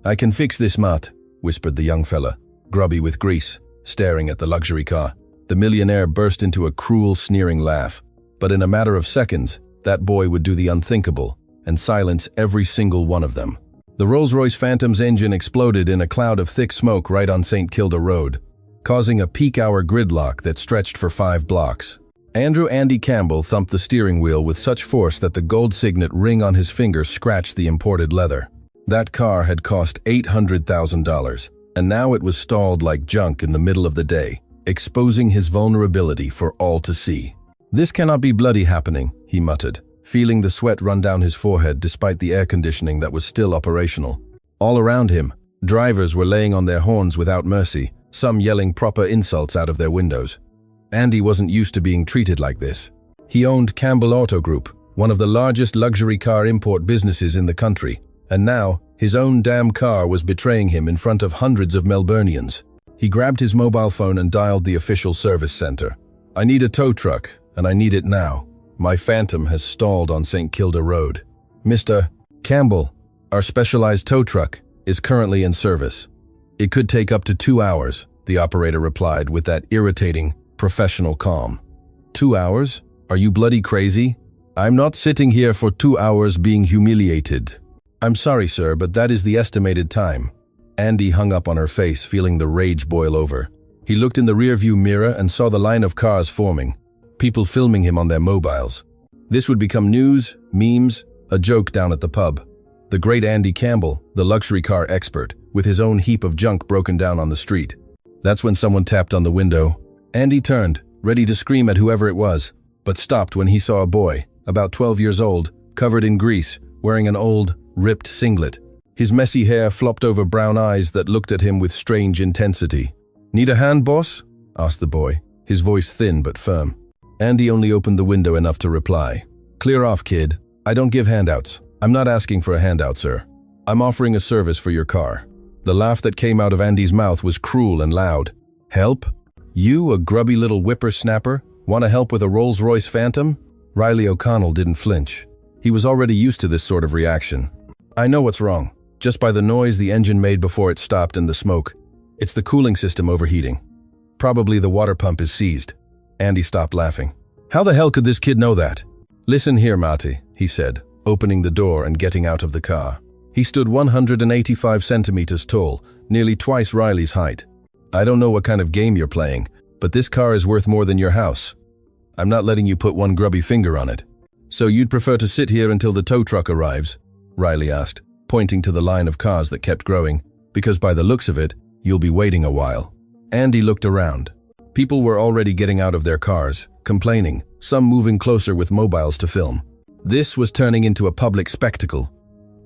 "I can fix this, Matt," whispered the young fella, grubby with grease, staring at the luxury car. The millionaire burst into a cruel, sneering laugh. But in a matter of seconds, that boy would do the unthinkable and silence every single one of them. The Rolls-Royce Phantom's engine exploded in a cloud of thick smoke right on St. Kilda Road, causing a peak-hour gridlock that stretched for 5 blocks. Andy Campbell thumped the steering wheel with such force that the gold signet ring on his finger scratched the imported leather. That car had cost $800,000, and now it was stalled like junk in the middle of the day, exposing his vulnerability for all to see. "This cannot be bloody happening," he muttered, feeling the sweat run down his forehead despite the air conditioning that was still operational. All around him, drivers were laying on their horns without mercy, some yelling proper insults out of their windows. Andy wasn't used to being treated like this. He owned Campbell Auto Group, one of the largest luxury car import businesses in the country, and now his own damn car was betraying him in front of hundreds of Melburnians. He grabbed his mobile phone and dialed the official service center. "I need a tow truck, and I need it now. My Phantom has stalled on St. Kilda Road. Mr. Campbell, our specialized tow truck is currently in service. It could take up to 2 hours," the operator replied with that irritating, professional calm. 2 hours? Are you bloody crazy? I'm not sitting here for 2 hours being humiliated. "I'm sorry, sir, but that is the estimated time." Andy hung up on her face, feeling the rage boil over. He looked in the rearview mirror and saw the line of cars forming, people filming him on their mobiles. This would become news, memes, a joke down at the pub. The great Andy Campbell, the luxury car expert, with his own heap of junk broken down on the street. That's when someone tapped on the window. Andy turned, ready to scream at whoever it was, but stopped when he saw a boy, about 12 years old, covered in grease, wearing an old, ripped singlet. His messy hair flopped over brown eyes that looked at him with strange intensity. "Need a hand, boss?" asked the boy, his voice thin but firm. Andy only opened the window enough to reply. "Clear off, kid. I don't give handouts. I'm not asking for a handout, sir. I'm offering a service for your car." The laugh that came out of Andy's mouth was cruel and loud. "Help? You, a grubby little whippersnapper, want to help with a Rolls-Royce Phantom?" Riley O'Connell didn't flinch. He was already used to this sort of reaction. "I know what's wrong. Just by the noise the engine made before it stopped and the smoke. It's the cooling system overheating. Probably the water pump is seized." Andy stopped laughing. "How the hell could this kid know that?" "Listen here, Marty," he said, opening the door and getting out of the car. He stood 185 centimeters tall, nearly twice Riley's height. "I don't know what kind of game you're playing, but this car is worth more than your house. I'm not letting you put one grubby finger on it." "So you'd prefer to sit here until the tow truck arrives?" Riley asked, pointing to the line of cars that kept growing, "because by the looks of it, you'll be waiting a while." Andy looked around. People were already getting out of their cars, complaining, some moving closer with mobiles to film. This was turning into a public spectacle.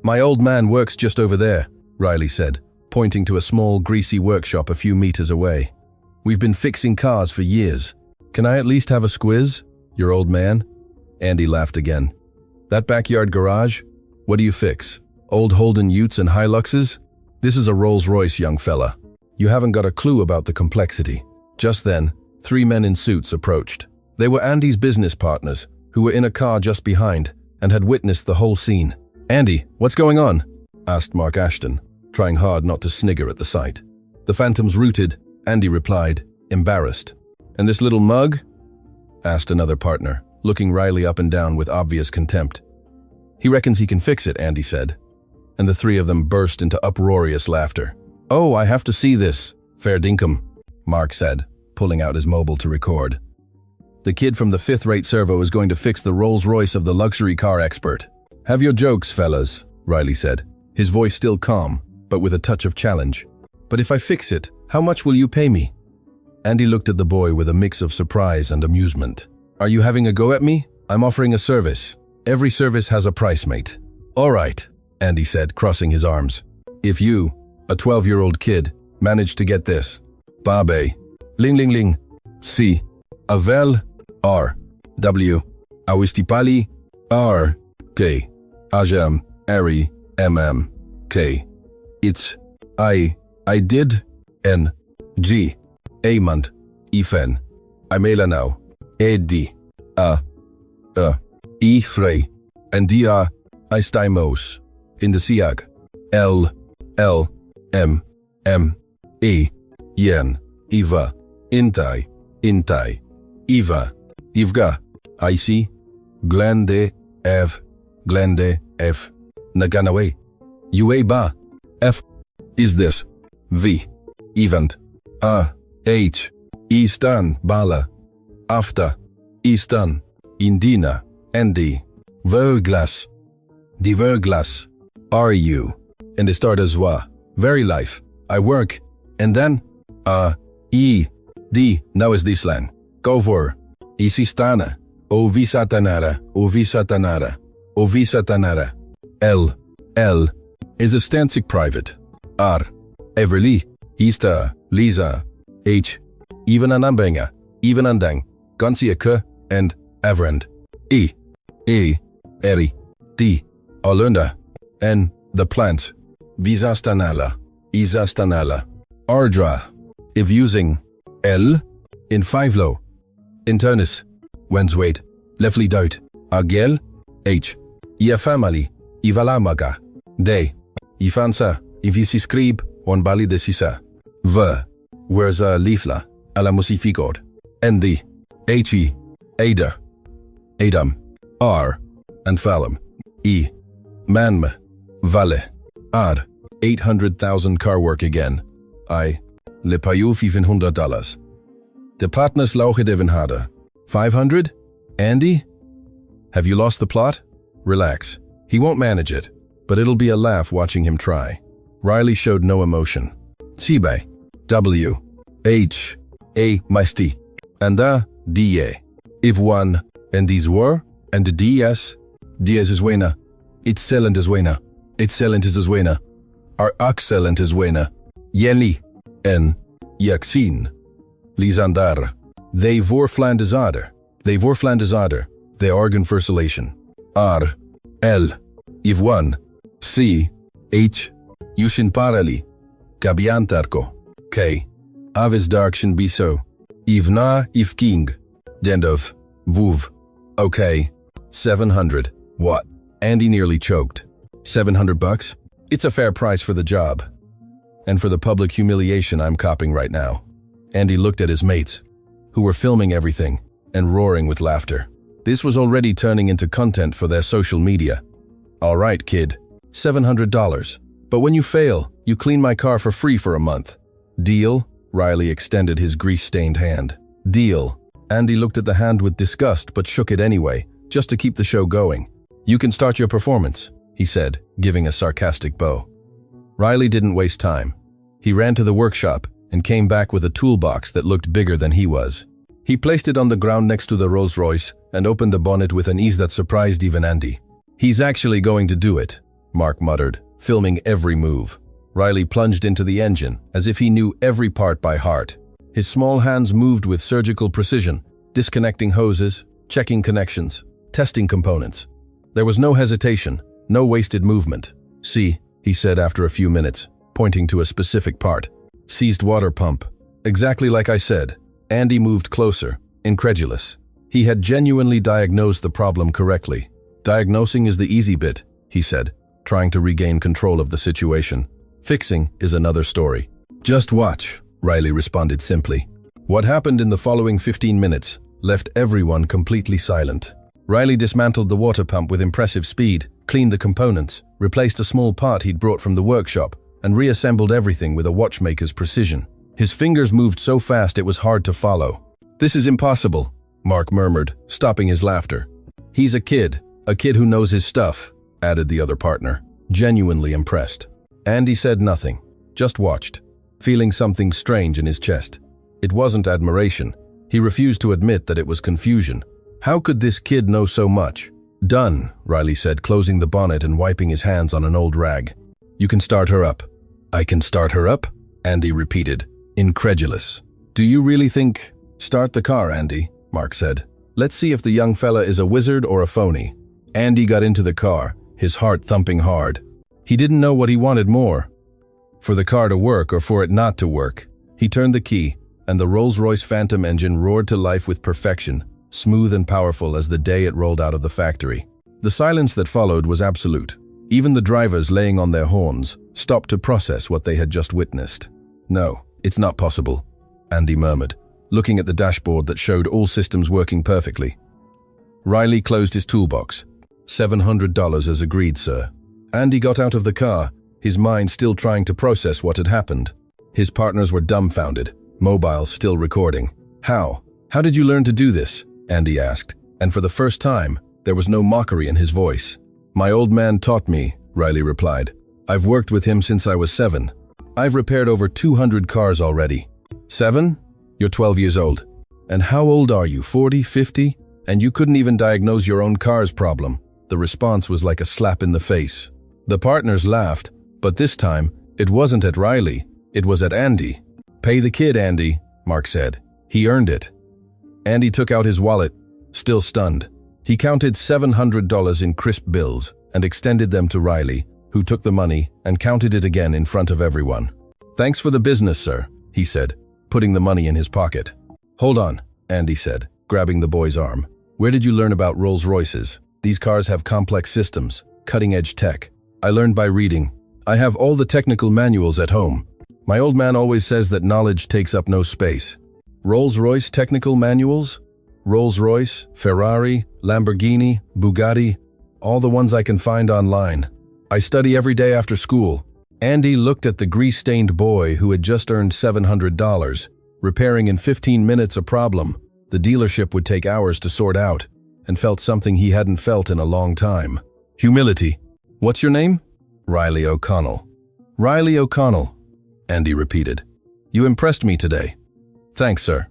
"My old man works just over there," Riley said, pointing to a small, greasy workshop a few meters away. "We've been fixing cars for years. Can I at least have a squiz, your old man?" Andy laughed again. "That backyard garage? What do you fix? Old Holden Utes and Hiluxes? This is a Rolls-Royce, young fella. You haven't got a clue about the complexity." Just then, 3 men in suits approached. They were Andy's business partners, who were in a car just behind and had witnessed the whole scene. "Andy, what's going on?" asked Mark Ashton, trying hard not to snigger at the sight. "The Phantom's rooted," Andy replied, embarrassed. "And this little mug?" asked another partner, looking Riley up and down with obvious contempt. "He reckons he can fix it," Andy said. And the 3 of them burst into uproarious laughter. "Oh, I have to see this. Fair dinkum," Mark said, pulling out his mobile to record. "The kid from the 5th-rate servo is going to fix the Rolls-Royce of the luxury car expert." "Have your jokes, fellas," Riley said, his voice still calm, but with a touch of challenge. "But if I fix it, how much will you pay me?" Andy looked at the boy with a mix of surprise and amusement. "Are you having a go at me? I'm offering a service. Every service has a price, mate." "All right," Andy said, crossing his arms. "If you, a 12-year-old kid, manage to get this. Babe. Ling ling ling. Si. Avel. R. W. Awistipali. R. K. Ajam. Ari. MM. K. It's. I did. N. G. Amand. Ifen. Imela now. Edi. I frey. And dia. I stymos. In the siag. L. L, M, M, E, Yen, Iva, Intai, Intai, Iva, Ivga, IC, Glende, Ev, Glende, F, Naganawe, Ue Ba, F, is this, V, Event, A, H, Eastan, Bala, Afta, Eastan, Indina, Andy, Verglas, Die Verglas, are you, and it start as wa, very life, I work, and then, E, D, now is this land, go for, Isistana, O Visatanara, O Visatanara, O Visatanara, L, L, is a Stansik private, R, Everly, Ista, Lisa, H, even Anambenga, even Andang, Gansia K, and Avrand, E, Eri, D, Alunda, N, the plants, Visastanala, Isastanala, Ardra, if using L, in 5 low, Internus, Wenswait, Lefli Dout, Agel, H, Ia family, Ivalamaga, De, Ifansa, Ivisiscrib, on Bali de Sisa, V, where's a Lifla, ala Musificod, Nd, He, Ada, Adam, R, and Phalam, E, Manme, Vale, Ad, 800,000 car work again, I, Le Payu $500. The partners lauche devin hada. 500? Andy? Have you lost the plot? Relax. He won't manage it, but it'll be a laugh watching him try. Riley showed no emotion. Sibe. W. H. A. Maisti. And D.A. If one, and these were, and the D.S. D.S. is wena. Excellent is wena. Excellent is wena. Are excellent is wena. Yeli. En. Yaxin. Lisandar. They voorfland is ader. They voorfland is ader. They organ fersilation. R. L. If one. C. H. Yushin parali. Gabiantarko. K. Avis darkshin biso. Ivna if king. Dendov. Vuv. Okay. 700. What? Andy nearly choked. $700? It's a fair price for the job. And for the public humiliation I'm copping right now. Andy looked at his mates, who were filming everything and roaring with laughter. This was already turning into content for their social media. All right, kid, $700. But when you fail, you clean my car for free for a month. Deal? Riley extended his grease-stained hand. Deal. Andy looked at the hand with disgust but shook it anyway, just to keep the show going. You can start your performance, he said, giving a sarcastic bow. Riley didn't waste time. He ran to the workshop and came back with a toolbox that looked bigger than he was. He placed it on the ground next to the Rolls-Royce and opened the bonnet with an ease that surprised even Andy. He's actually going to do it, Mark muttered, filming every move. Riley plunged into the engine as if he knew every part by heart. His small hands moved with surgical precision, disconnecting hoses, checking connections, testing components. There was no hesitation, no wasted movement. See, he said after a few minutes, pointing to a specific part. Seized water pump. Exactly like I said. Andy moved closer, incredulous. He had genuinely diagnosed the problem correctly. Diagnosing is the easy bit, he said, trying to regain control of the situation. Fixing is another story. Just watch, Riley responded simply. What happened in the following 15 minutes left everyone completely silent. Riley dismantled the water pump with impressive speed, cleaned the components, replaced a small part he'd brought from the workshop, and reassembled everything with a watchmaker's precision. His fingers moved so fast it was hard to follow. This is impossible, Mark murmured, stopping his laughter. He's a kid who knows his stuff, added the other partner, genuinely impressed. Andy said nothing, just watched, feeling something strange in his chest. It wasn't admiration. He refused to admit that it was confusion. How could this kid know so much? Done, Riley said, closing the bonnet and wiping his hands on an old rag. You can start her up. I can start her up? Andy repeated, incredulous. Do you really think? Start the car, Andy, Mark said. Let's see if the young fella is a wizard or a phony. Andy got into the car, his heart thumping hard. He didn't know what he wanted more. For the car to work or for it not to work. He turned the key, and the Rolls-Royce Phantom engine roared to life with perfection, smooth and powerful as the day it rolled out of the factory. The silence that followed was absolute. Even the drivers laying on their horns, stopped to process what they had just witnessed. "No, it's not possible," Andy murmured, looking at the dashboard that showed all systems working perfectly. Riley closed his toolbox. $700 as agreed, sir. Andy got out of the car, his mind still trying to process what had happened. His partners were dumbfounded, mobiles still recording. How did you learn to do this?" Andy asked, and for the first time, there was no mockery in his voice. "My old man taught me," Riley replied. "I've worked with him since I was 7. I've repaired over 200 cars already." 7? You're 12 years old. And how old are you, 40, 50? And you couldn't even diagnose your own car's problem. The response was like a slap in the face. The partners laughed, but this time, it wasn't at Riley, it was at Andy. "Pay the kid, Andy," Mark said. "He earned it." Andy took out his wallet, still stunned. He counted $700 in crisp bills and extended them to Riley, who took the money and counted it again in front of everyone. "Thanks for the business, sir," he said, putting the money in his pocket. "Hold on," Andy said, grabbing the boy's arm. "Where did you learn about Rolls-Royces? These cars have complex systems, cutting-edge tech. I learned by reading. I have all the technical manuals at home. My old man always says that knowledge takes up no space." Rolls-Royce technical manuals? Rolls-Royce, Ferrari, Lamborghini, Bugatti, all the ones I can find online. I study every day after school. Andy looked at the grease-stained boy who had just earned $700, repairing in 15 minutes a problem the dealership would take hours to sort out, and felt something he hadn't felt in a long time. Humility. "What's your name?" "Riley O'Connell." "Riley O'Connell," Andy repeated. "You impressed me today." "Thanks, sir."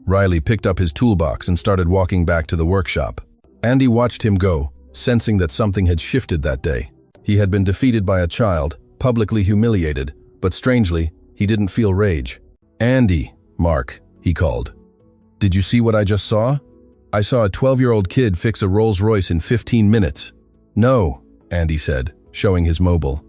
Riley picked up his toolbox and started walking back to the workshop. Andy watched him go, sensing that something had shifted that day. He had been defeated by a child, publicly humiliated, but strangely, he didn't feel rage. "Andy, Mark," he called. "Did you see what I just saw? I saw a 12-year-old kid fix a Rolls-Royce in 15 minutes. "No," Andy said, showing his mobile.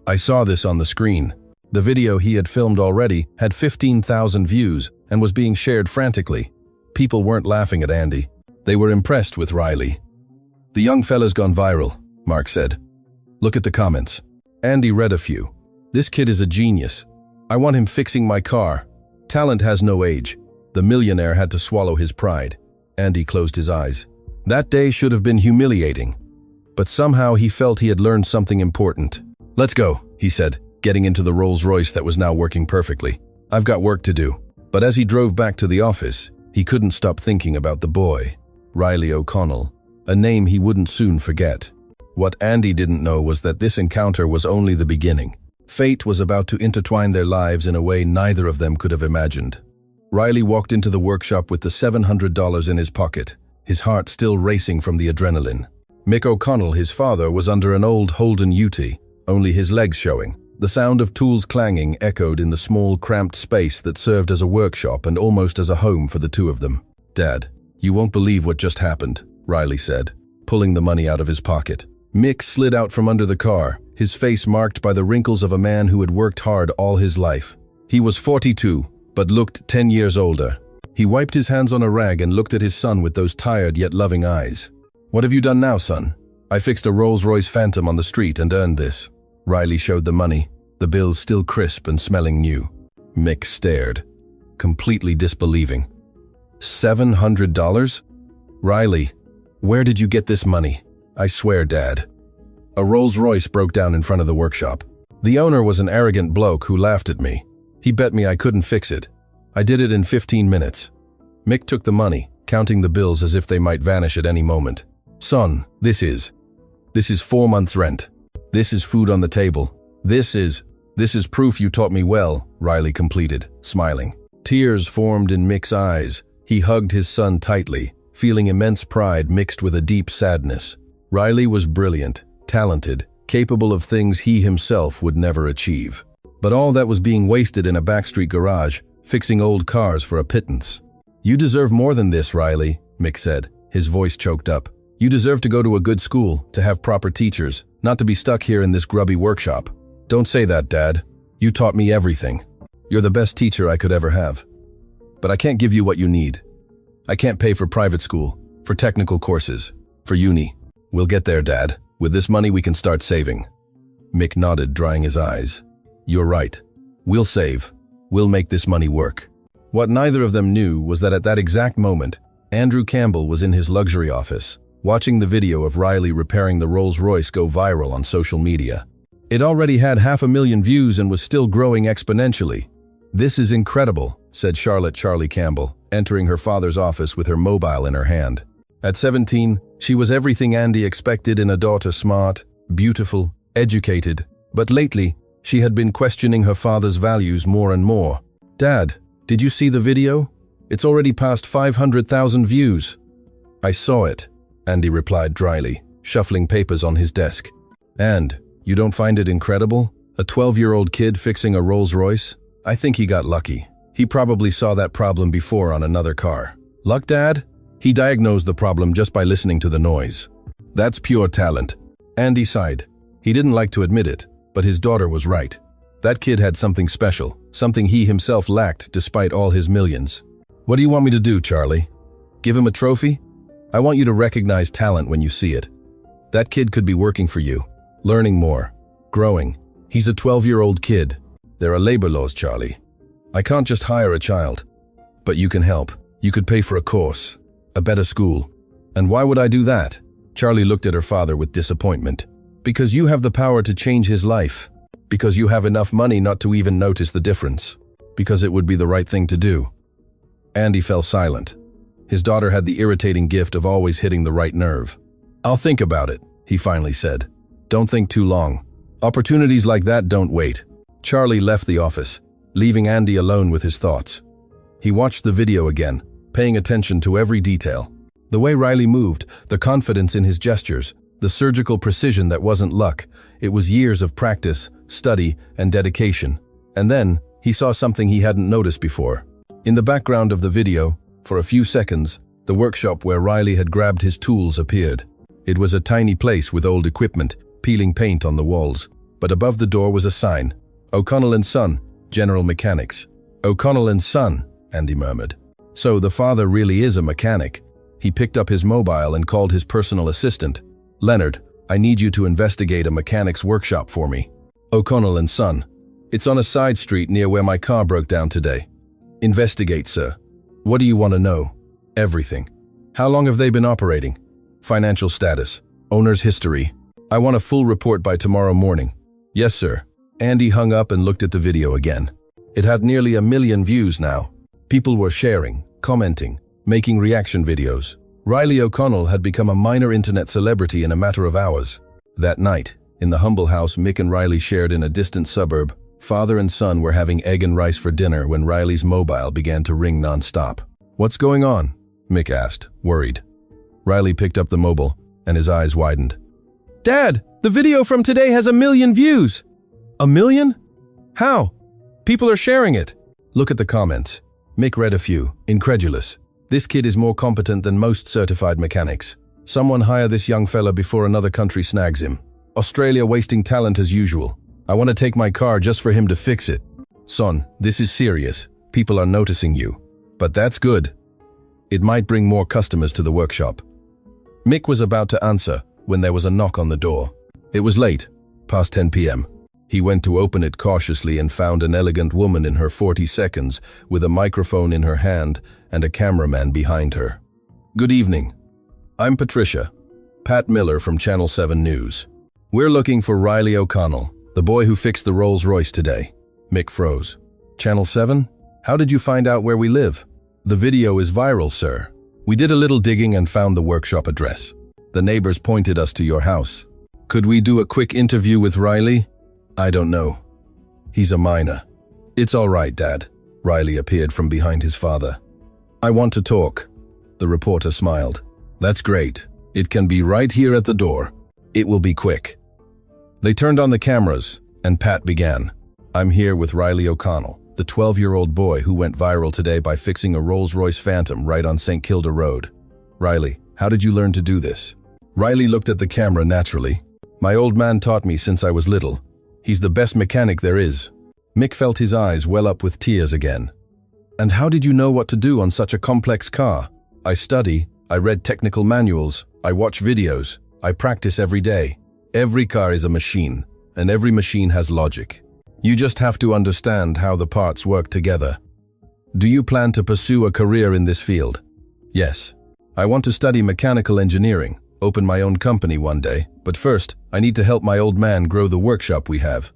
"I saw this on the screen." The video he had filmed already had 15,000 views and was being shared frantically. People weren't laughing at Andy. They were impressed with Riley. "The young fella's gone viral," Mark said. "Look at the comments." Andy read a few. "This kid is a genius. I want him fixing my car. Talent has no age." The millionaire had to swallow his pride. Andy closed his eyes. That day should have been humiliating, but somehow he felt he had learned something important. "Let's go," he said, getting into the Rolls-Royce that was now working perfectly. "I've got work to do." But as he drove back to the office, he couldn't stop thinking about the boy, Riley O'Connell, a name he wouldn't soon forget. What Andy didn't know was that this encounter was only the beginning. Fate was about to intertwine their lives in a way neither of them could have imagined. Riley walked into the workshop with the $700 in his pocket, his heart still racing from the adrenaline. Mick O'Connell, his father, was under an old Holden Ute, only his legs showing. The sound of tools clanging echoed in the small, cramped space that served as a workshop and almost as a home for the two of them. "Dad, you won't believe what just happened," Riley said, pulling the money out of his pocket. Mick slid out from under the car, his face marked by the wrinkles of a man who had worked hard all his life. He was 42, but looked 10 years older. He wiped his hands on a rag and looked at his son with those tired yet loving eyes. "What have you done now, son?" "I fixed a Rolls-Royce Phantom on the street and earned this." Riley showed the money, the bills still crisp and smelling new. Mick stared, completely disbelieving. $700? "Riley, where did you get this money?" "I swear, Dad." A Rolls-Royce broke down in front of the workshop. The owner was an arrogant bloke who laughed at me. He bet me I couldn't fix it. I did it in 15 minutes. Mick took the money, counting the bills as if they might vanish at any moment. "Son, this is 4 months' rent. This is food on the table. This is proof you taught me well," Riley completed, smiling. Tears formed in Mick's eyes. He hugged his son tightly, feeling immense pride mixed with a deep sadness. Riley was brilliant, talented, capable of things he himself would never achieve. But all that was being wasted in a backstreet garage, fixing old cars for a pittance. "You deserve more than this, Riley," Mick said, his voice choked up. "You deserve to go to a good school, to have proper teachers, not to be stuck here in this grubby workshop." "Don't say that, Dad. You taught me everything. You're the best teacher I could ever have. But I can't give you what you need. I can't pay for private school, for technical courses, for uni. We'll get there, Dad. With this money we can start saving." Mick nodded, drying his eyes. You're right. We'll save. We'll make this money work. What neither of them knew was that at that exact moment, Andrew Campbell was in his luxury office, watching the video of Riley repairing the Rolls-Royce go viral on social media. It already had 500,000 views and was still growing exponentially. This is incredible, said Charlotte Charlie Campbell, entering her father's office with her mobile in her hand. At 17, she was everything Andy expected in a daughter: smart, beautiful, educated. But lately, she had been questioning her father's values more and more. Dad, did you see the video? It's already past 500,000 views. I saw it, Andy replied dryly, shuffling papers on his desk. And, you don't find it incredible? A 12-year-old kid fixing a Rolls-Royce? I think he got lucky. He probably saw that problem before on another car. Luck, Dad? He diagnosed the problem just by listening to the noise. That's pure talent. Andy sighed. He didn't like to admit it, but his daughter was right. That kid had something special, something he himself lacked despite all his millions. What do you want me to do, Charlie? Give him a trophy? I want you to recognize talent when you see it. That kid could be working for you, learning more, growing. He's a 12-year-old kid. There are labor laws, Charlie. I can't just hire a child. But you can help. You could pay for a course, a better school. And why would I do that? Charlie looked at her father with disappointment. Because you have the power to change his life. Because you have enough money not to even notice the difference. Because it would be the right thing to do. Andy fell silent. His daughter had the irritating gift of always hitting the right nerve. I'll think about it, he finally said. Don't think too long. Opportunities like that don't wait. Charlie left the office, leaving Andy alone with his thoughts. He watched the video again, paying attention to every detail. The way Riley moved, the confidence in his gestures, the surgical precision that wasn't luck. It was years of practice, study, and dedication. And then, he saw something he hadn't noticed before. In the background of the video, for a few seconds, the workshop where Riley had grabbed his tools appeared. It was a tiny place with old equipment, peeling paint on the walls. But above the door was a sign. O'Connell & Son, General Mechanics. O'Connell & Son, Andy murmured. So the father really is a mechanic. He picked up his mobile and called his personal assistant. Leonard, I need you to investigate a mechanic's workshop for me. O'Connell & Son. It's on a side street near where my car broke down today. Investigate, sir. What do you want to know? Everything. How long have they been operating? Financial status. Owner's history. I want a full report by tomorrow morning. Yes, sir. Andy hung up and looked at the video again. It had nearly 1 million views now. People were sharing, commenting, making reaction videos. Riley O'Connell had become a minor internet celebrity in a matter of hours. That night, in the humble house Mick and Riley shared in a distant suburb, father and son were having egg and rice for dinner when Riley's mobile began to ring non-stop. What's going on? Mick asked, worried. Riley picked up the mobile, and his eyes widened. Dad, the video from today has 1 million views. 1 million? How? People are sharing it. Look at the comments. Mick read a few, incredulous. This kid is more competent than most certified mechanics. Someone hire this young fella before another country snags him. Australia wasting talent as usual. I want to take my car just for him to fix it. Son, this is serious. People are noticing you. But that's good. It might bring more customers to the workshop. Mick was about to answer when there was a knock on the door. It was late, past 10 p.m. He went to open it cautiously and found an elegant woman in her 40s with a microphone in her hand and a cameraman behind her. Good evening. I'm Patricia, Pat Miller from Channel 7 News. We're looking for Riley O'Connell, the boy who fixed the Rolls-Royce today. Mick froze. Channel 7? How did you find out where we live? The video is viral, sir. We did a little digging and found the workshop address. The neighbors pointed us to your house. Could we do a quick interview with Riley? I don't know. He's a minor. It's all right, Dad. Riley appeared from behind his father. I want to talk. The reporter smiled. That's great. It can be right here at the door. It will be quick. They turned on the cameras, and Pat began. I'm here with Riley O'Connell, the 12-year-old boy who went viral today by fixing a Rolls-Royce Phantom right on St. Kilda Road. Riley, how did you learn to do this? Riley looked at the camera naturally. My old man taught me since I was little. He's the best mechanic there is. Mick felt his eyes well up with tears again. And how did you know what to do on such a complex car? I study, I read technical manuals, I watch videos, I practice every day. Every car is a machine. and every machine has logic. You just have to understand how the parts work together. Do you plan to pursue a career in this field? Yes. I want to study mechanical engineering, open my own company one day, but first, I need to help my old man grow the workshop we have.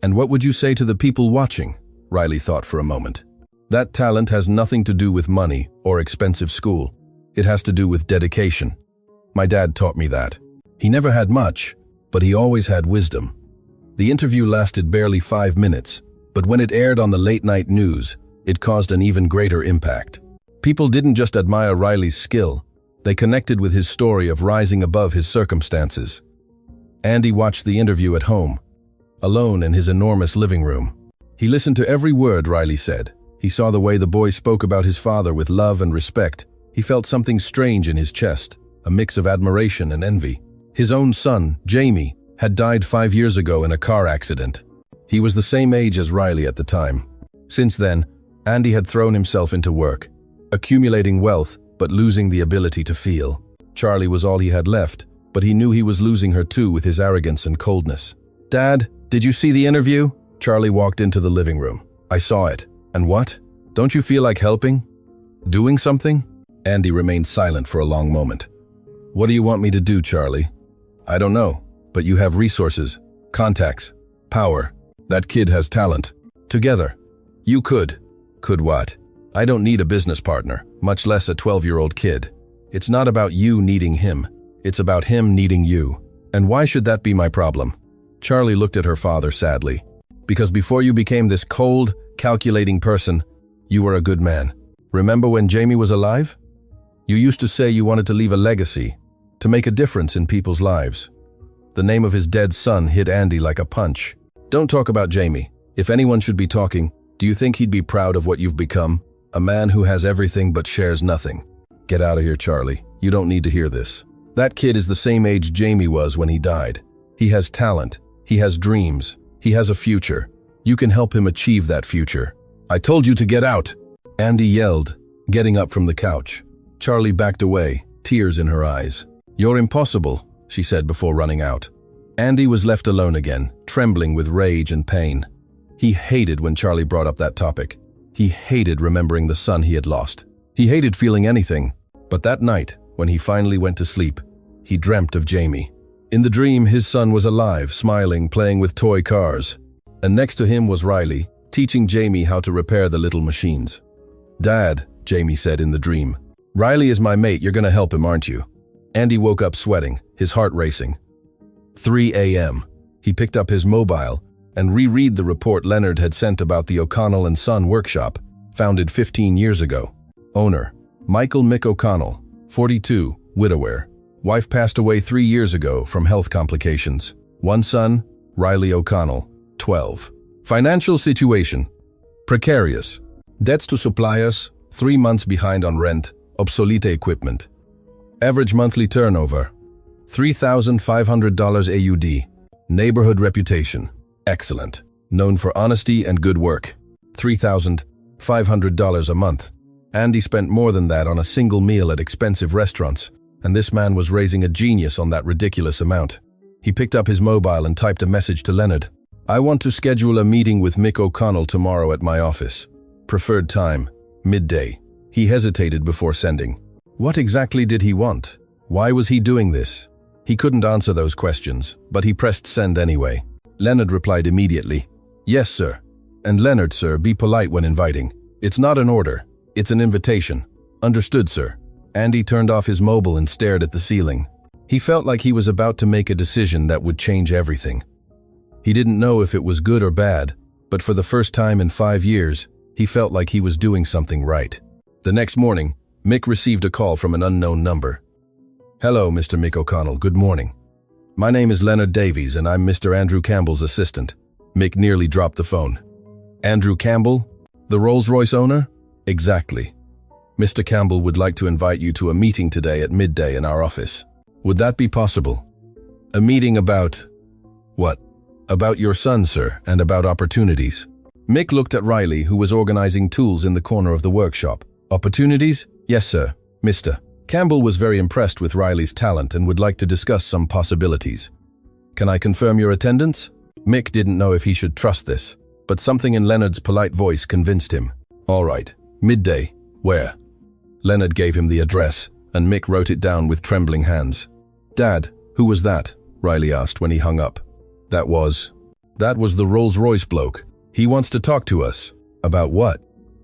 And what would you say to the people watching? Riley thought for a moment. That talent has nothing to do with money or expensive school. It has to do with dedication. My dad taught me that. He never had much, but he always had wisdom. The interview lasted barely 5 minutes, but when it aired on the late-night news, it caused an even greater impact. People didn't just admire Riley's skill, they connected with his story of rising above his circumstances. Andy watched the interview at home, alone in his enormous living room. He listened to every word Riley said. He saw the way the boy spoke about his father with love and respect. He felt something strange in his chest, a mix of admiration and envy. His own son, Jamie, had died 5 years ago in a car accident. He was the same age as Riley at the time. Since then, Andy had thrown himself into work, accumulating wealth but losing the ability to feel. Charlie was all he had left, but he knew he was losing her too with his arrogance and coldness. "Dad, did you see the interview?" Charlie walked into the living room. "I saw it. And what? Don't you feel like helping? Doing something?" Andy remained silent for a long moment. "What do you want me to do, Charlie?" "I don't know, but you have resources, contacts, power. That kid has talent. Together, you could." "Could what?" "I don't need a business partner, much less a 12-year-old kid. It's not about you needing him. It's about him needing you. And why should that be my problem?" Charlie looked at her father sadly. "Because before you became this cold, calculating person, you were a good man. Remember when Jamie was alive? You used to say you wanted to leave a legacy, to make a difference in people's lives." The name of his dead son hit Andy like a punch. "Don't talk about Jamie. If anyone should be talking, do you think he'd be proud of what you've become? A man who has everything but shares nothing." "Get out of here, Charlie. You don't need to hear this. That kid is the same age Jamie was when he died. He has talent. He has dreams. He has a future. You can help him achieve that future." "I told you to get out!" Andy yelled, getting up from the couch. Charlie backed away, tears in her eyes. "You're impossible," she said before running out. Andy was left alone again, trembling with rage and pain. He hated when Charlie brought up that topic. He hated remembering the son he had lost. He hated feeling anything. But that night, when he finally went to sleep, he dreamt of Jamie. In the dream, his son was alive, smiling, playing with toy cars. And next to him was Riley, teaching Jamie how to repair the little machines. "Dad," Jamie said in the dream, "Riley is my mate. You're gonna help him, aren't you?" Andy woke up sweating, his heart racing. 3 a.m. He picked up his mobile and reread the report Leonard had sent about the O'Connell and Son workshop, founded 15 years ago. Owner, Michael Mick O'Connell, 42, widower. Wife passed away 3 years ago from health complications. One son, Riley O'Connell, 12. Financial situation, precarious. Debts to suppliers, 3 months behind on rent, obsolete equipment. Average monthly turnover, $3,500 AUD. Neighborhood reputation, excellent. Known for honesty and good work, $3,500 a month. Andy spent more than that on a single meal at expensive restaurants, and this man was raising a genius on that ridiculous amount. He picked up his mobile and typed a message to Leonard. "I want to schedule a meeting with Mick O'Connell tomorrow at my office. Preferred time, midday." He hesitated before sending. What exactly did he want? Why was he doing this? He couldn't answer those questions, but he pressed send anyway. Leonard replied immediately. "Yes, sir. And Leonard, sir, be polite when inviting. It's not an order. It's an invitation." "Understood, sir." Andy turned off his mobile and stared at the ceiling. He felt like he was about to make a decision that would change everything. He didn't know if it was good or bad, but for the first time in 5 years, he felt like he was doing something right. The next morning, Mick received a call from an unknown number. "Hello, Mr. Mick O'Connell, good morning. My name is Leonard Davies and I'm Mr. Andrew Campbell's assistant." Mick nearly dropped the phone. "Andrew Campbell? The Rolls-Royce owner?" "Exactly. Mr. Campbell would like to invite you to a meeting today at midday in our office. Would that be possible?" "A meeting about..." "What?" "About your son, sir, and about opportunities." Mick looked at Riley, who was organizing tools in the corner of the workshop. "Opportunities?" "Yes, sir, Mr. Campbell was very impressed with Riley's talent and would like to discuss some possibilities." Can I confirm your attendance? Mick didn't know if he should trust this, but something in Leonard's polite voice convinced him. All right, midday. Where? Leonard gave him the address, and Mick wrote it down with trembling hands. Dad, who was that? Riley asked when he hung up. That was the Rolls-Royce bloke. He wants to talk to us. About what?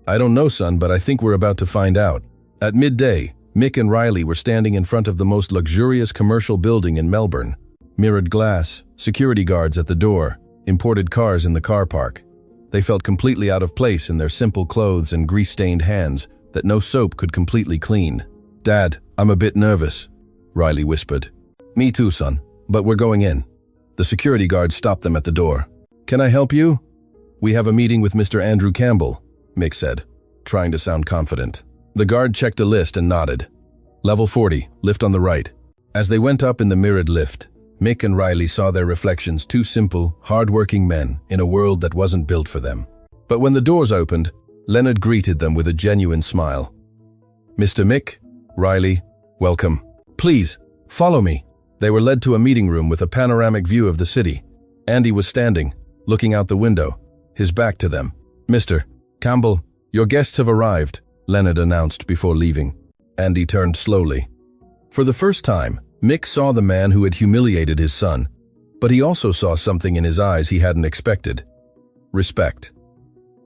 I don't know, son, but I think we're about to find out. At midday, Mick and Riley were standing in front of the most luxurious commercial building in Melbourne. Mirrored glass, security guards at the door, imported cars in the car park. They felt completely out of place in their simple clothes and grease-stained hands that no soap could completely clean. Dad, I'm a bit nervous, Riley whispered. Me too, son, but we're going in. The security guard stopped them at the door. Can I help you? We have a meeting with Mr. Andrew Campbell, Mick said, trying to sound confident. The guard checked a list and nodded. Level 40, lift on the right. As they went up in the mirrored lift, Mick and Riley saw their reflections, two simple, hard-working men in a world that wasn't built for them. But when the doors opened, Leonard greeted them with a genuine smile. Mr. Mick, Riley, welcome. Please, follow me. They were led to a meeting room with a panoramic view of the city. Andy was standing, looking out the window, his back to them. Mr. Campbell, your guests have arrived, Leonard announced before leaving. Andy turned slowly. For the first time, Mick saw the man who had humiliated his son, but he also saw something in his eyes he hadn't expected. Respect.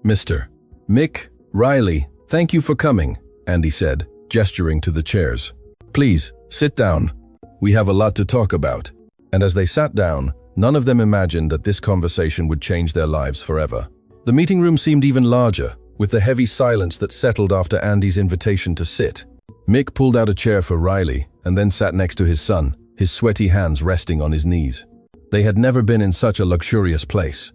Mr. Mick, Riley, thank you for coming, Andy said, gesturing to the chairs. Please, sit down. We have a lot to talk about. And as they sat down, none of them imagined that this conversation would change their lives forever. The meeting room seemed even larger, with the heavy silence that settled after Andy's invitation to sit. Mick pulled out a chair for Riley and then sat next to his son, his sweaty hands resting on his knees. They had never been in such a luxurious place.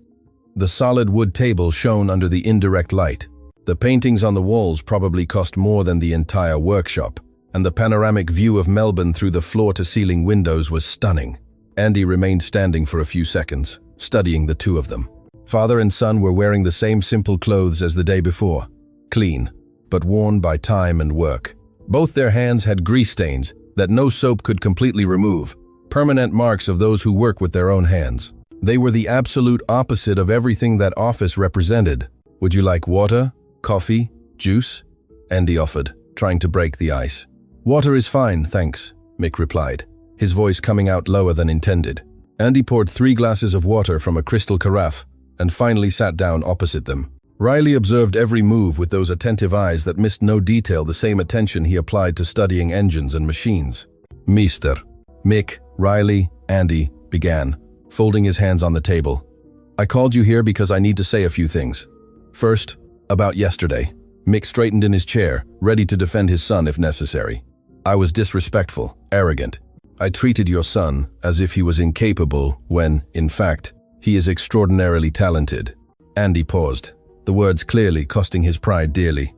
The solid wood table shone under the indirect light. The paintings on the walls probably cost more than the entire workshop, and the panoramic view of Melbourne through the floor-to-ceiling windows was stunning. Andy remained standing for a few seconds, studying the two of them. Father and son were wearing the same simple clothes as the day before, clean, but worn by time and work. Both their hands had grease stains that no soap could completely remove, permanent marks of those who work with their own hands. They were the absolute opposite of everything that office represented. Would you like water, coffee, juice? Andy offered, trying to break the ice. Water is fine, thanks, Mick replied, his voice coming out lower than intended. Andy poured 3 glasses of water from a crystal carafe and finally sat down opposite them. Riley observed every move with those attentive eyes that missed no detail, the same attention he applied to studying engines and machines. Mr. Mick, Riley, Andy began, folding his hands on the table. I called you here because I need to say a few things. First, about yesterday. Mick straightened in his chair, ready to defend his son if necessary. I was disrespectful, arrogant. I treated your son as if he was incapable when, in fact, he is extraordinarily talented. Andy paused, the words clearly costing his pride dearly.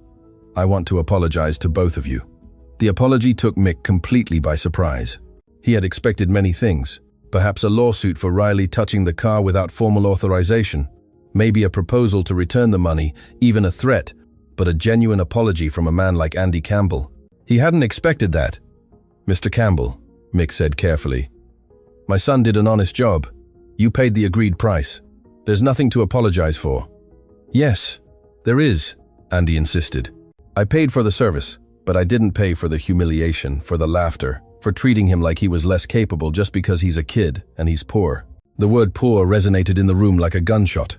I want to apologize to both of you. The apology took Mick completely by surprise. He had expected many things, perhaps a lawsuit for Riley touching the car without formal authorization, maybe a proposal to return the money, even a threat, but a genuine apology from a man like Andy Campbell. He hadn't expected that. Mr. Campbell, Mick said carefully, my son did an honest job. You paid the agreed price. There's nothing to apologize for. Yes, there is, Andy insisted. I paid for the service, but I didn't pay for the humiliation, for the laughter, for treating him like he was less capable just because he's a kid and he's poor. The word poor resonated in the room like a gunshot.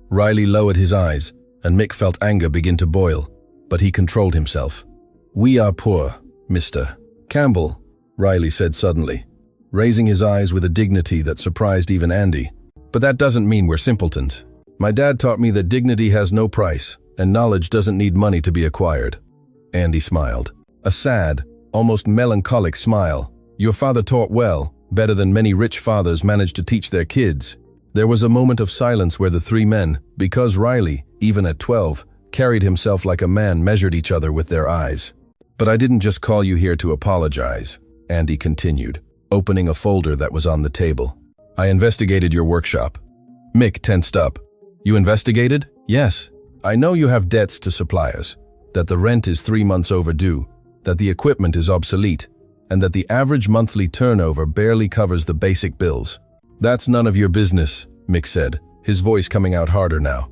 Riley lowered his eyes, and Mick felt anger begin to boil, but he controlled himself. We are poor, Mr. Campbell, Riley said suddenly, raising his eyes with a dignity that surprised even Andy. But that doesn't mean we're simpletons. My dad taught me that dignity has no price, and knowledge doesn't need money to be acquired. Andy smiled. A sad, almost melancholic smile. Your father taught well, better than many rich fathers manage to teach their kids. There was a moment of silence where the 3 men, because Riley, even at 12, carried himself like a man, measured each other with their eyes. But I didn't just call you here to apologize, Andy continued, opening a folder that was on the table. I investigated your workshop. Mick tensed up. You investigated? Yes. I know you have debts to suppliers, that the rent is 3 months overdue, that the equipment is obsolete, and that the average monthly turnover barely covers the basic bills. That's none of your business, Mick said, his voice coming out harder now.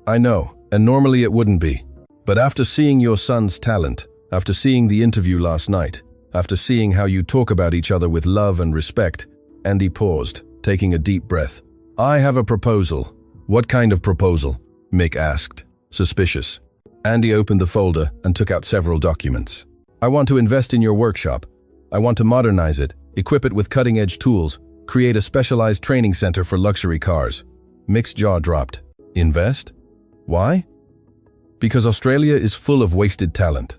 I know, and normally it wouldn't be. But after seeing your son's talent, after seeing the interview last night, after seeing how you talk about each other with love and respect, Andy paused, taking a deep breath. I have a proposal. What kind of proposal? Mick asked, suspicious. Andy opened the folder and took out several documents. I want to invest in your workshop. I want to modernize it, equip it with cutting-edge tools, create a specialized training center for luxury cars. Mick's jaw dropped. Invest? Why? Because Australia is full of wasted talent.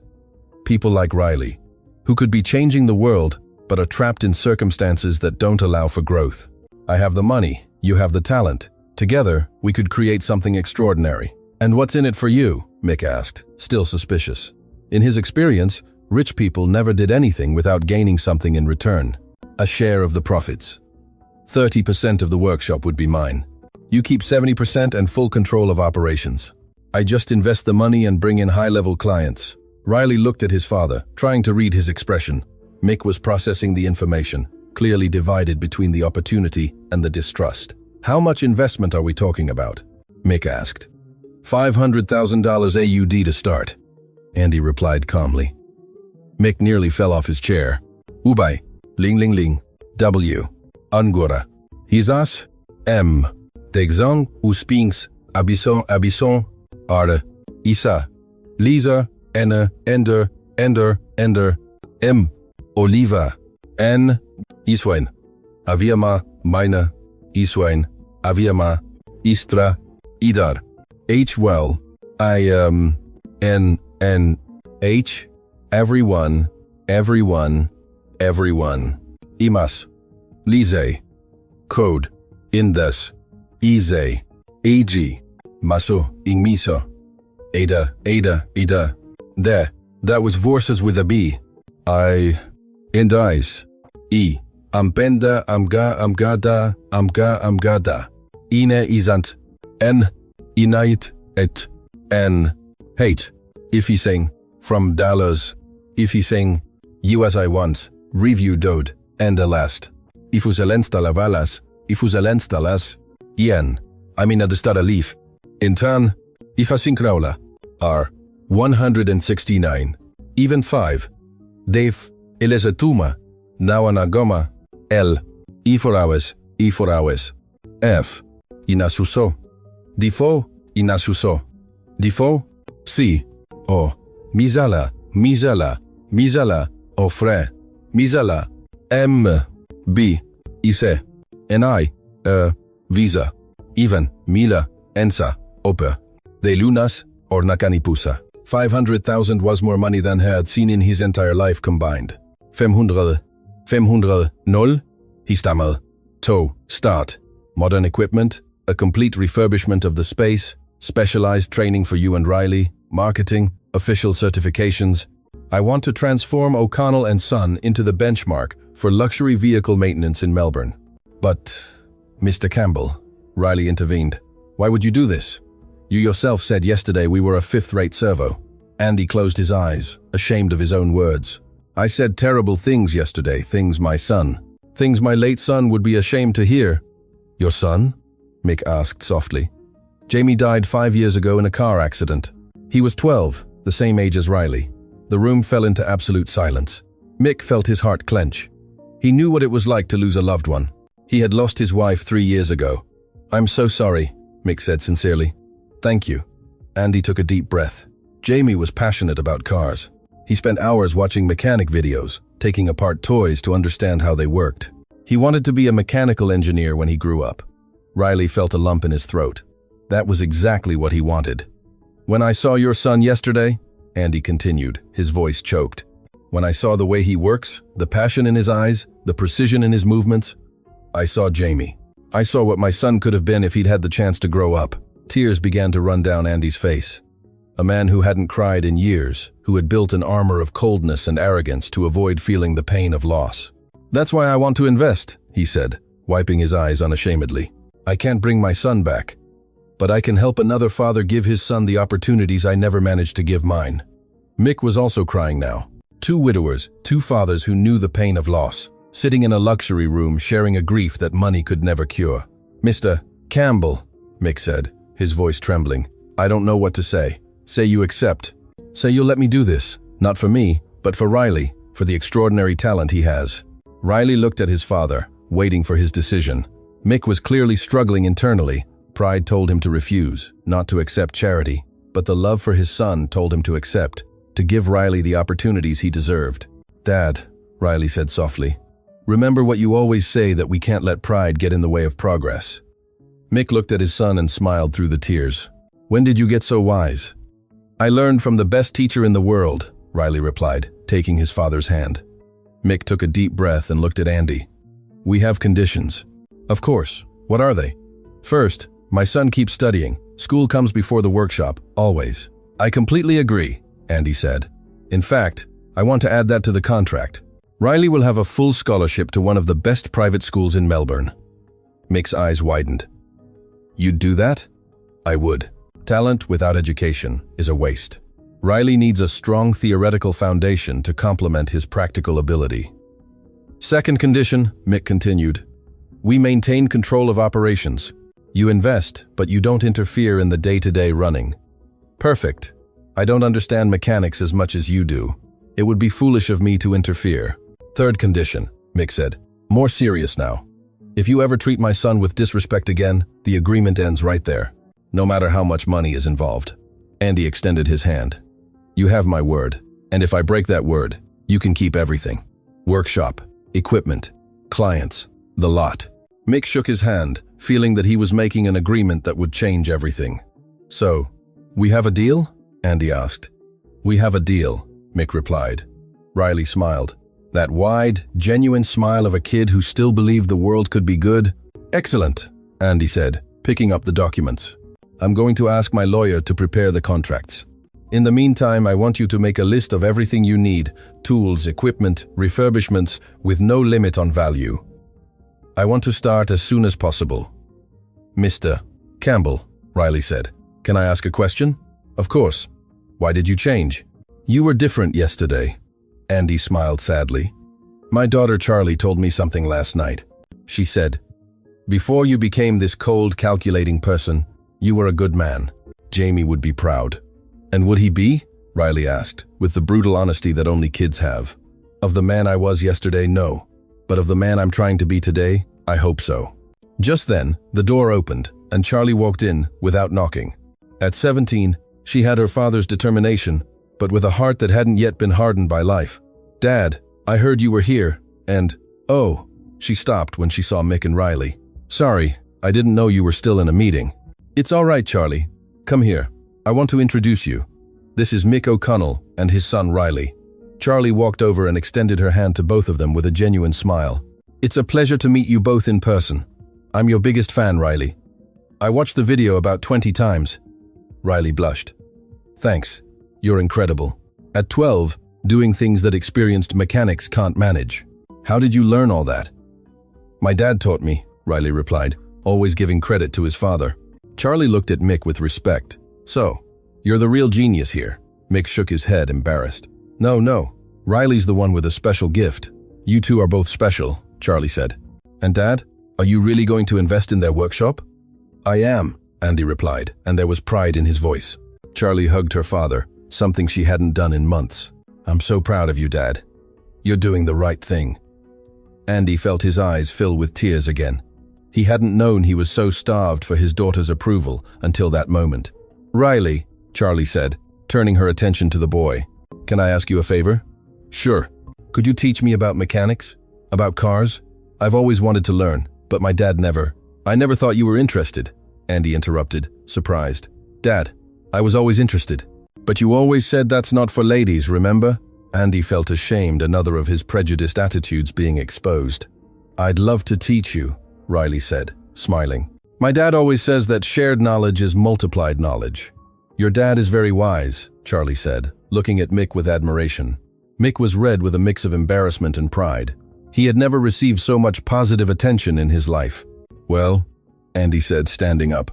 People like Riley, who could be changing the world, but are trapped in circumstances that don't allow for growth. I have the money, you have the talent. Together, we could create something extraordinary. And what's in it for you? Mick asked, still suspicious. In his experience, rich people never did anything without gaining something in return. A share of the profits. 30% of the workshop would be mine. You keep 70% and full control of operations. I just invest the money and bring in high-level clients. Riley looked at his father, trying to read his expression. Mick was processing the information, clearly divided between the opportunity and the distrust. How much investment are we talking about? Mick asked. $500,000 AUD to start, Andy replied calmly. Mick nearly fell off his chair. Ubay, ling ling ling, W, Angora, Hisas, M, Degzong, Uspings, Abison, Are, Isa, Lisa, Enne, Ender, M, Oliva, N, Iswain, Aviama, Meine, Iswain, Aviama, Istra, Idar, H well, N, H, everyone, Imas, Lise, Code, Indes, Ize, Ag, Maso, Ingmiso, Ada, there, that was verses with a B. I, and I's, E, Ampenda, Amgada, Ine Isant, N, Inait, et, N, hate, Ifising, from dollars, Ifising, you as I want, review dode, and the last. Ifuselenstalalas, Ien, I mean the start a leaf. In turn, Ifasinkraula, are 169, even 5. Dave, Elesatuma, Nawanagoma, L, E4 hours, F, Inasuso, Difo, Inasuso, Difo, C, O, Mizala, Ofre, Mizala, M, B, Ise, Ni, Visa, even, Mila, Ensa, Opa, De Lunas, or Nakanipusa. 500,000 was more money than he had seen in his entire life combined. 500, null, he stammered. Start. Modern equipment, a complete refurbishment of the space, specialized training for you and Riley, marketing, official certifications. I want to transform O'Connell and Son into the benchmark for luxury vehicle maintenance in Melbourne. But, Mr. Campbell, Riley intervened. Why would you do this? You yourself said yesterday we were a fifth-rate servo. Andy closed his eyes, ashamed of his own words. I said terrible things yesterday, things my son. Things my late son would be ashamed to hear. Your son? Mick asked softly. Jamie died 5 years ago in a car accident. He was 12, the same age as Riley. The room fell into absolute silence. Mick felt his heart clench. He knew what it was like to lose a loved one. He had lost his wife 3 years ago. I'm so sorry, Mick said sincerely. Thank you. Andy took a deep breath. Jamie was passionate about cars. He spent hours watching mechanic videos, taking apart toys to understand how they worked. He wanted to be a mechanical engineer when he grew up. Riley felt a lump in his throat. That was exactly what he wanted. When I saw your son yesterday, Andy continued, his voice choked. When I saw the way he works, the passion in his eyes, the precision in his movements, I saw Jamie. I saw what my son could have been if he'd had the chance to grow up. Tears began to run down Andy's face. A man who hadn't cried in years, who had built an armor of coldness and arrogance to avoid feeling the pain of loss. That's why I want to invest, he said, wiping his eyes unashamedly. I can't bring my son back, but I can help another father give his son the opportunities I never managed to give mine. Mick was also crying now. 2 widowers, 2 fathers who knew the pain of loss. sitting in a luxury room sharing a grief that money could never cure. "Mr. Campbell," Mick said, his voice trembling, "I don't know what to say. Say you accept. Say you'll let me do this, not for me, but for Riley, for the extraordinary talent he has." Riley looked at his father, waiting for his decision. Mick was clearly struggling internally. Pride told him to refuse, not to accept charity, but the love for his son told him to accept, to give Riley the opportunities he deserved. "Dad," Riley said softly, "remember what you always say, that we can't let pride get in the way of progress." Mick looked at his son and smiled through the tears. "When did you get so wise?" "I learned from the best teacher in the world," Riley replied, taking his father's hand. Mick took a deep breath and looked at Andy. "We have conditions." "Of course. What are they?" "First, my son keeps studying. School comes before the workshop, always." "I completely agree," Andy said. "In fact, I want to add that to the contract. Riley will have a full scholarship to one of the best private schools in Melbourne." Mick's eyes widened. "You'd do that?" "I would. Talent without education is a waste. Riley needs a strong theoretical foundation to complement his practical ability." "Second condition," Mick continued, "we maintain control of operations. You invest, but you don't interfere in the day-to-day running." "Perfect. I don't understand mechanics as much as you do. It would be foolish of me to interfere." "Third condition," Mick said, more serious now. "If you ever treat my son with disrespect again, the agreement ends right there, no matter how much money is involved." Andy extended his hand. "You have my word, and if I break that word, you can keep everything. Workshop, equipment, clients, the lot." Mick shook his hand, feeling that he was making an agreement that would change everything. "So, we have a deal?" Andy asked. "We have a deal," Mick replied. Riley smiled. That wide, genuine smile of a kid who still believed the world could be good. "Excellent," Andy said, picking up the documents. "I'm going to ask my lawyer to prepare the contracts. In the meantime, I want you to make a list of everything you need, tools, equipment, refurbishments, with no limit on value. I want to start as soon as possible." "Mr. Campbell," Riley said, "can I ask a question?" "Of course. Why did you change?" "You were different yesterday." Andy smiled sadly. "My daughter Charlie told me something last night. She said, 'Before you became this cold, calculating person, you were a good man. Jamie would be proud.'" "And would he be?" Riley asked, with the brutal honesty that only kids have. "Of the man I was yesterday, no. But of the man I'm trying to be today, I hope so." Just then, the door opened, and Charlie walked in without knocking. At 17, she had her father's determination, but with a heart that hadn't yet been hardened by life. "Dad, I heard you were here, and, oh," she stopped when she saw Mick and Riley. "Sorry, I didn't know you were still in a meeting." "It's all right, Charlie. Come here. I want to introduce you. This is Mick O'Connell and his son Riley." Charlie walked over and extended her hand to both of them with a genuine smile. "It's a pleasure to meet you both in person. I'm your biggest fan, Riley. I watched the video about 20 times. Riley blushed. "Thanks. You're incredible. At 12, doing things that experienced mechanics can't manage. How did you learn all that?" "My dad taught me," Riley replied, always giving credit to his father. Charlie looked at Mick with respect. "So, you're the real genius here." Mick shook his head, embarrassed. No. Riley's the one with a special gift. You two are both special," Charlie said. "And Dad, are you really going to invest in their workshop?" "I am," Andy replied, and there was pride in his voice. Charlie hugged her father, something she hadn't done in months. "I'm so proud of you, Dad. You're doing the right thing." Andy felt his eyes fill with tears again. He hadn't known he was so starved for his daughter's approval until that moment. "Riley," Charlie said, turning her attention to the boy, "can I ask you a favor?" "Sure. Could you teach me about mechanics? About cars? I've always wanted to learn, but my dad never." "I never thought you were interested," Andy interrupted, surprised. "Dad, I was always interested. But you always said that's not for ladies, remember?" Andy felt ashamed, another of his prejudiced attitudes being exposed. "I'd love to teach you," Riley said, smiling. "My dad always says that shared knowledge is multiplied knowledge." "Your dad is very wise," Charlie said, looking at Mick with admiration. Mick was red with a mix of embarrassment and pride. He had never received so much positive attention in his life. "Well," Andy said, standing up,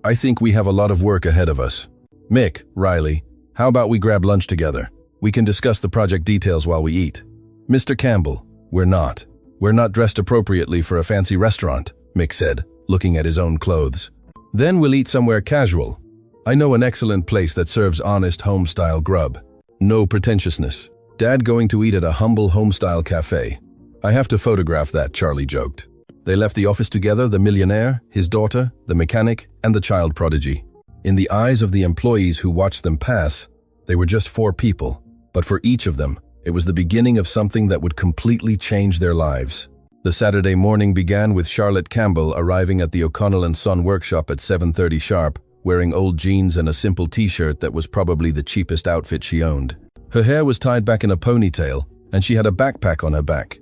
"I think we have a lot of work ahead of us. Mick, Riley, how about we grab lunch together? We can discuss the project details while we eat." "Mr. Campbell, we're not," We're not dressed appropriately for a fancy restaurant, Mick said, looking at his own clothes. Then we'll eat somewhere casual. I know an excellent place that serves honest home-style grub. No pretentiousness. Dad going to eat at a humble home-style cafe. I have to photograph that, Charlie joked. They left the office together, the millionaire, his daughter, the mechanic, and the child prodigy. In the eyes of the employees who watched them pass, they were just 4 people. But for each of them, it was the beginning of something that would completely change their lives. The Saturday morning began with Charlotte Campbell arriving at the O'Connell & Son workshop at 7:30 sharp, wearing old jeans and a simple t-shirt that was probably the cheapest outfit she owned. Her hair was tied back in a ponytail, and she had a backpack on her back.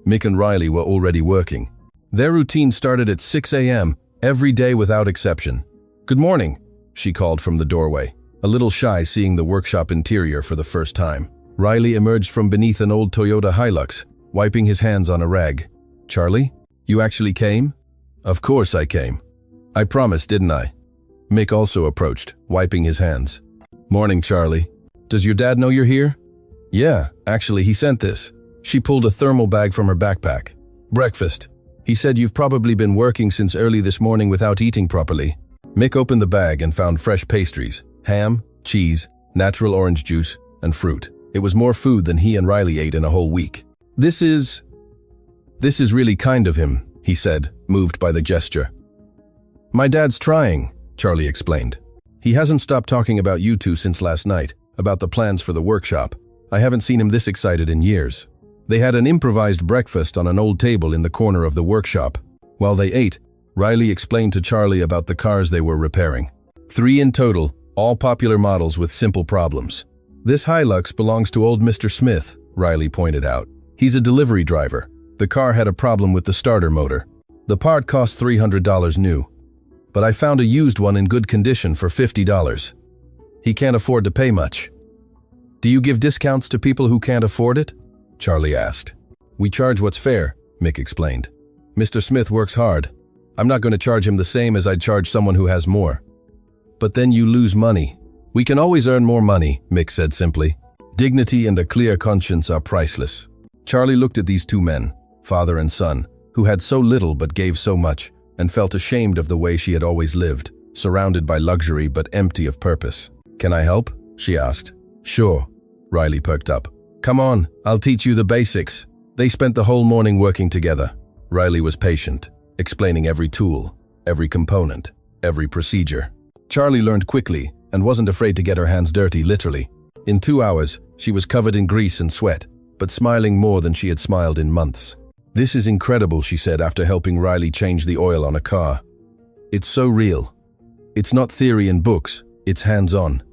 Mick and Riley were already working. Their routine started at 6 a.m., every day without exception. "Good morning," she called from the doorway, a little shy seeing the workshop interior for the first time. Riley emerged from beneath an old Toyota Hilux, wiping his hands on a rag. "Charlie, you actually came?" "Of course I came. I promised, didn't I?" Mick also approached, wiping his hands. "Morning, Charlie. Does your dad know you're here?" "Yeah, actually he sent this." She pulled a thermal bag from her backpack. "Breakfast. He said you've probably been working since early this morning without eating properly." Mick opened the bag and found fresh pastries, ham, cheese, natural orange juice, and fruit. It was more food than he and Riley ate in a whole week. This is really kind of him," he said, moved by the gesture. "My dad's trying," Charlie explained. "He hasn't stopped talking about you two since last night, about the plans for the workshop. I haven't seen him this excited in years." They had an improvised breakfast on an old table in the corner of the workshop. While they ate, Riley explained to Charlie about the cars they were repairing. 3 in total, all popular models with simple problems. "This Hilux belongs to old Mr. Smith," Riley pointed out. "He's a delivery driver. The car had a problem with the starter motor. The part cost $300 new. But I found a used one in good condition for $50. He can't afford to pay much." "Do you give discounts to people who can't afford it?" Charlie asked. "We charge what's fair," Mick explained. "Mr. Smith works hard. I'm not going to charge him the same as I'd charge someone who has more." "But then you lose money." "We can always earn more money," Mick said simply. "Dignity and a clear conscience are priceless." Charlie looked at these 2 men, father and son, who had so little but gave so much, and felt ashamed of the way she had always lived, surrounded by luxury but empty of purpose. "Can I help?" she asked. "Sure." Riley perked up. "Come on, I'll teach you the basics." They spent the whole morning working together. Riley was patient, explaining every tool, every component, every procedure. Charlie learned quickly and wasn't afraid to get her hands dirty, literally. In 2 hours, she was covered in grease and sweat, but smiling more than she had smiled in months. "This is incredible," she said after helping Riley change the oil on a car. "It's so real. It's not theory in books, it's hands-on.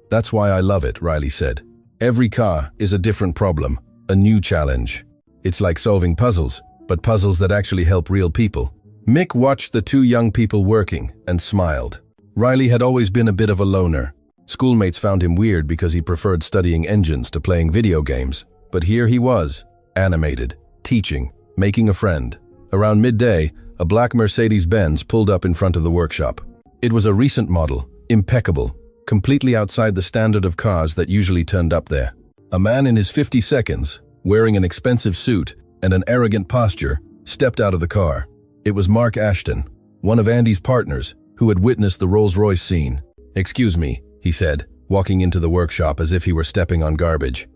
That's why I love it," Riley said. "Every car is a different problem, a new challenge. It's like solving puzzles, but puzzles that actually help real people." Mick watched the 2 young people working and smiled. Riley had always been a bit of a loner. Schoolmates found him weird because he preferred studying engines to playing video games. But here he was, animated, teaching, making a friend. Around midday, a black Mercedes-Benz pulled up in front of the workshop. It was a recent model, impeccable, completely outside the standard of cars that usually turned up there. A man in his 50s, wearing an expensive suit and an arrogant posture, stepped out of the car. It was Mark Ashton, one of Andy's partners, who had witnessed the Rolls-Royce scene. "Excuse me," he said, walking into the workshop as if he were stepping on garbage.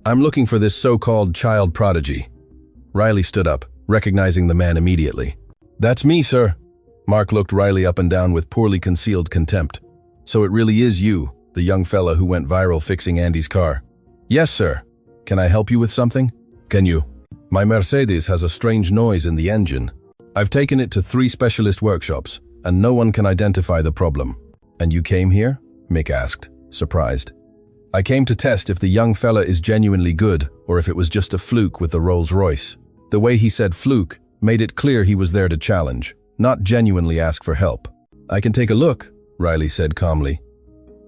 "I'm looking for this so-called child prodigy." Riley stood up, recognizing the man immediately. "That's me, sir." Mark looked Riley up and down with poorly concealed contempt. "So it really is you, the young fella who went viral fixing Andy's car?" "Yes, sir. Can I help you with something?" "Can you?" "My Mercedes has a strange noise in the engine. I've taken it to 3 specialist workshops, and no one can identify the problem." "And you came here?" Mick asked, surprised. "I came to test if the young fella is genuinely good, or if it was just a fluke with the Rolls-Royce." The way he said fluke made it clear he was there to challenge, not genuinely ask for help. "I can take a look," Riley said calmly.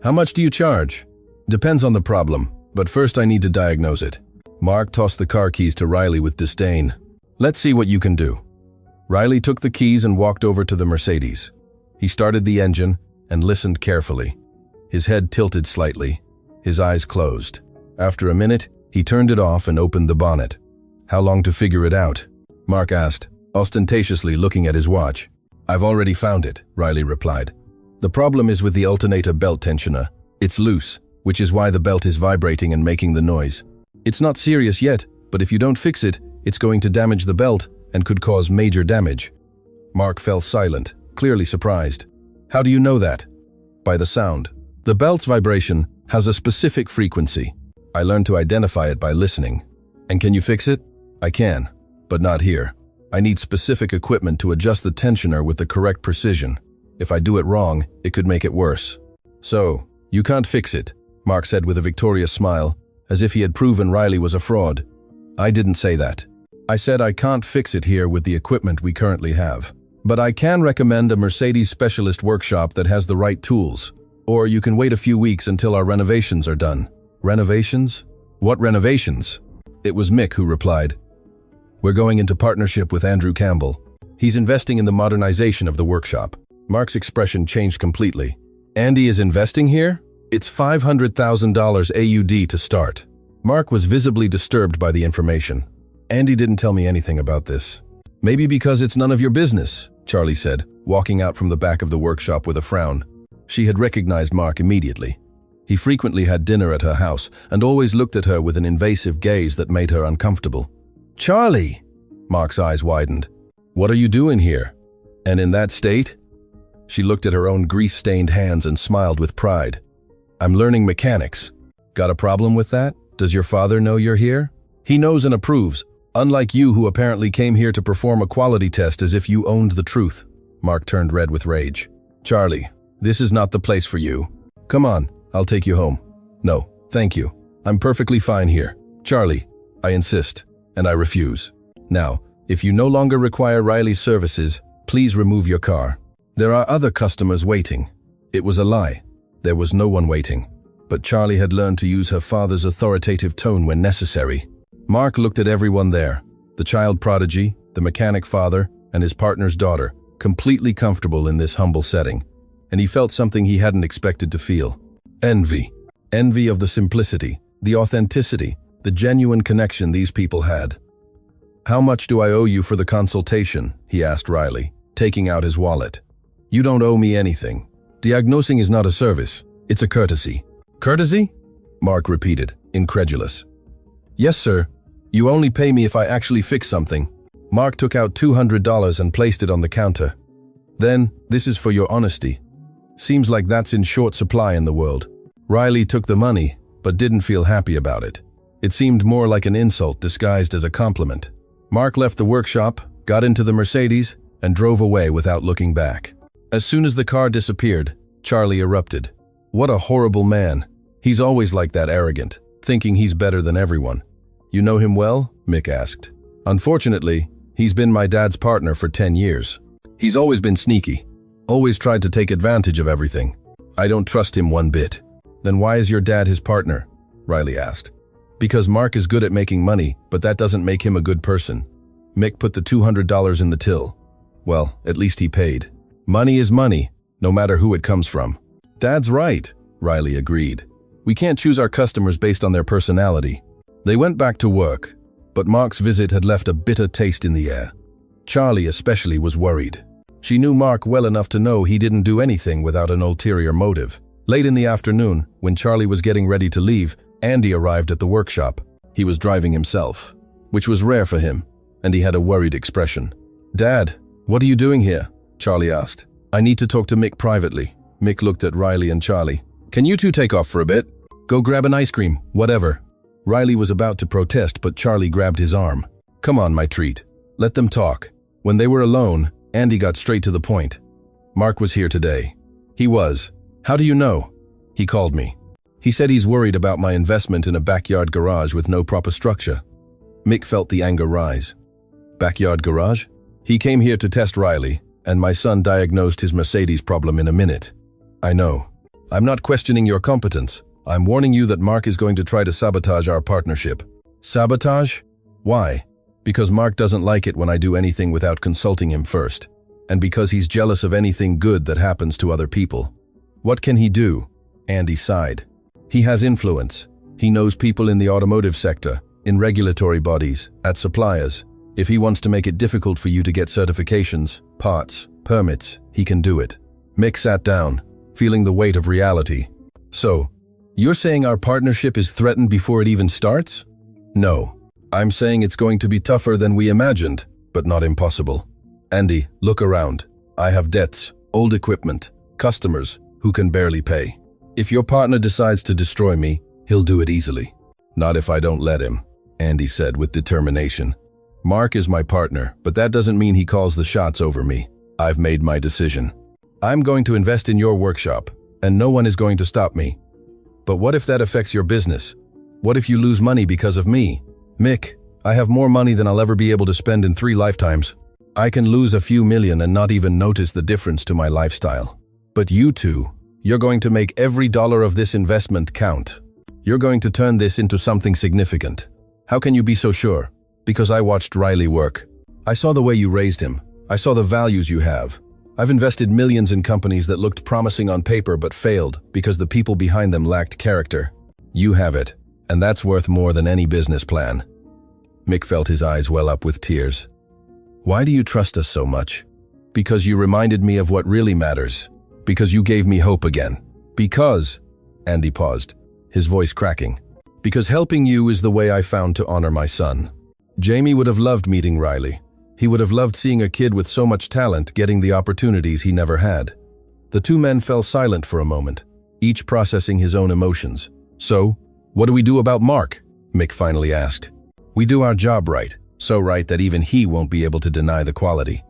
"How much do you charge?" "Depends on the problem, but first I need to diagnose it." Mark tossed the car keys to Riley with disdain. "Let's see what you can do." Riley took the keys and walked over to the Mercedes. He started the engine and listened carefully. His head tilted slightly, his eyes closed. After a minute, he turned it off and opened the bonnet. How long to figure it out? Mark asked, ostentatiously looking at his watch. I've already found it, Riley replied. The problem is with the alternator belt tensioner. It's loose, which is why the belt is vibrating and making the noise. It's not serious yet, but if you don't fix it, it's going to damage the belt and could cause major damage. Mark fell silent, clearly surprised. How do you know that? By the sound. The belt's vibration has a specific frequency. I learned to identify it by listening. And can you fix it? I can, but not here. I need specific equipment to adjust the tensioner with the correct precision. If I do it wrong, it could make it worse. So, you can't fix it, Mark said with a victorious smile, as if he had proven Riley was a fraud. I didn't say that. I said I can't fix it here with the equipment we currently have. But I can recommend a Mercedes specialist workshop that has the right tools. Or you can wait a few weeks until our renovations are done. Renovations? What renovations? It was Mick who replied. We're going into partnership with Andrew Campbell. He's investing in the modernization of the workshop. Mark's expression changed completely. Andy is investing here? It's $500,000 AUD to start. Mark was visibly disturbed by the information. Andy didn't tell me anything about this. Maybe because it's none of your business, Charlie said, walking out from the back of the workshop with a frown. She had recognized Mark immediately. He frequently had dinner at her house and always looked at her with an invasive gaze that made her uncomfortable. Charlie! Mark's eyes widened. What are you doing here? And in that state? She looked at her own grease-stained hands and smiled with pride. I'm learning mechanics. Got a problem with that? Does your father know you're here? He knows and approves, unlike you who apparently came here to perform a quality test as if you owned the truth. Mark turned red with rage. Charlie, this is not the place for you. Come on, I'll take you home. No, thank you. I'm perfectly fine here. Charlie, I insist, and I refuse. Now, if you no longer require Riley's services, please remove your car. There are other customers waiting. It was a lie. There was no one waiting. But Charlie had learned to use her father's authoritative tone when necessary. Mark looked at everyone there, the child prodigy, the mechanic father, and his partner's daughter, completely comfortable in this humble setting. And he felt something he hadn't expected to feel. Envy. Envy of the simplicity, the authenticity, the genuine connection these people had. How much do I owe you for the consultation? He asked Riley, taking out his wallet. You don't owe me anything. Diagnosing is not a service, it's a courtesy. Courtesy? Mark repeated, incredulous. Yes, sir. You only pay me if I actually fix something. Mark took out $200 and placed it on the counter. Then, this is for your honesty. Seems like that's in short supply in the world. Riley took the money, but didn't feel happy about it. It seemed more like an insult disguised as a compliment. Mark left the workshop, got into the Mercedes, and drove away without looking back. As soon as the car disappeared, Charlie erupted. What a horrible man. He's always like that, arrogant, thinking he's better than everyone. You know him well? Mick asked. Unfortunately, he's been my dad's partner for 10 years. He's always been sneaky, always tried to take advantage of everything. I don't trust him one bit. Then why is your dad his partner? Riley asked. Because Mark is good at making money, but that doesn't make him a good person. Mick put the $200 in the till. Well, at least he paid. Money is money, no matter who it comes from. Dad's right, Riley agreed. We can't choose our customers based on their personality. They went back to work, but Mark's visit had left a bitter taste in the air. Charlie especially was worried. She knew Mark well enough to know he didn't do anything without an ulterior motive. Late in the afternoon, when Charlie was getting ready to leave, Andy arrived at the workshop. He was driving himself, which was rare for him, and he had a worried expression. Dad, what are you doing here? Charlie asked. I need to talk to Mick privately. Mick looked at Riley and Charlie. Can you two take off for a bit? Go grab an ice cream, whatever. Riley was about to protest, but Charlie grabbed his arm. Come on, my treat. Let them talk. When they were alone, Andy got straight to the point. Mark was here today. He was. How do you know? He called me. He said he's worried about my investment in a backyard garage with no proper structure. Mick felt the anger rise. Backyard garage? He came here to test Riley, and my son diagnosed his Mercedes problem in a minute. I know. I'm not questioning your competence. I'm warning you that Mark is going to try to sabotage our partnership. Sabotage? Why? Because Mark doesn't like it when I do anything without consulting him first, and because he's jealous of anything good that happens to other people. What can he do? Andy sighed. He has influence. He knows people in the automotive sector, in regulatory bodies, at suppliers. If he wants to make it difficult for you to get certifications, parts, permits, he can do it. Mick sat down, feeling the weight of reality. So, you're saying our partnership is threatened before it even starts? No. I'm saying it's going to be tougher than we imagined, but not impossible. Andy, look around. I have debts, old equipment, customers who can barely pay. If your partner decides to destroy me, he'll do it easily. Not if I don't let him, Andy said with determination. Mark is my partner, but that doesn't mean he calls the shots over me. I've made my decision. I'm going to invest in your workshop, and no one is going to stop me. But what if that affects your business? What if you lose money because of me? Mick, I have more money than I'll ever be able to spend in 3 lifetimes. I can lose a few million and not even notice the difference to my lifestyle. But you two, you're going to make every dollar of this investment count. You're going to turn this into something significant. How can you be so sure? Because I watched Riley work. I saw the way you raised him. I saw the values you have. I've invested millions in companies that looked promising on paper but failed because the people behind them lacked character. You have it, and that's worth more than any business plan. Mick felt his eyes well up with tears. Why do you trust us so much? Because you reminded me of what really matters. Because you gave me hope again. Because, Andy paused, his voice cracking. Because helping you is the way I found to honor my son. Jamie would have loved meeting Riley. He would have loved seeing a kid with so much talent getting the opportunities he never had. The two men fell silent for a moment, each processing his own emotions. So, what do we do about Mark? Mick finally asked. We do our job right, so right that even he won't be able to deny the quality.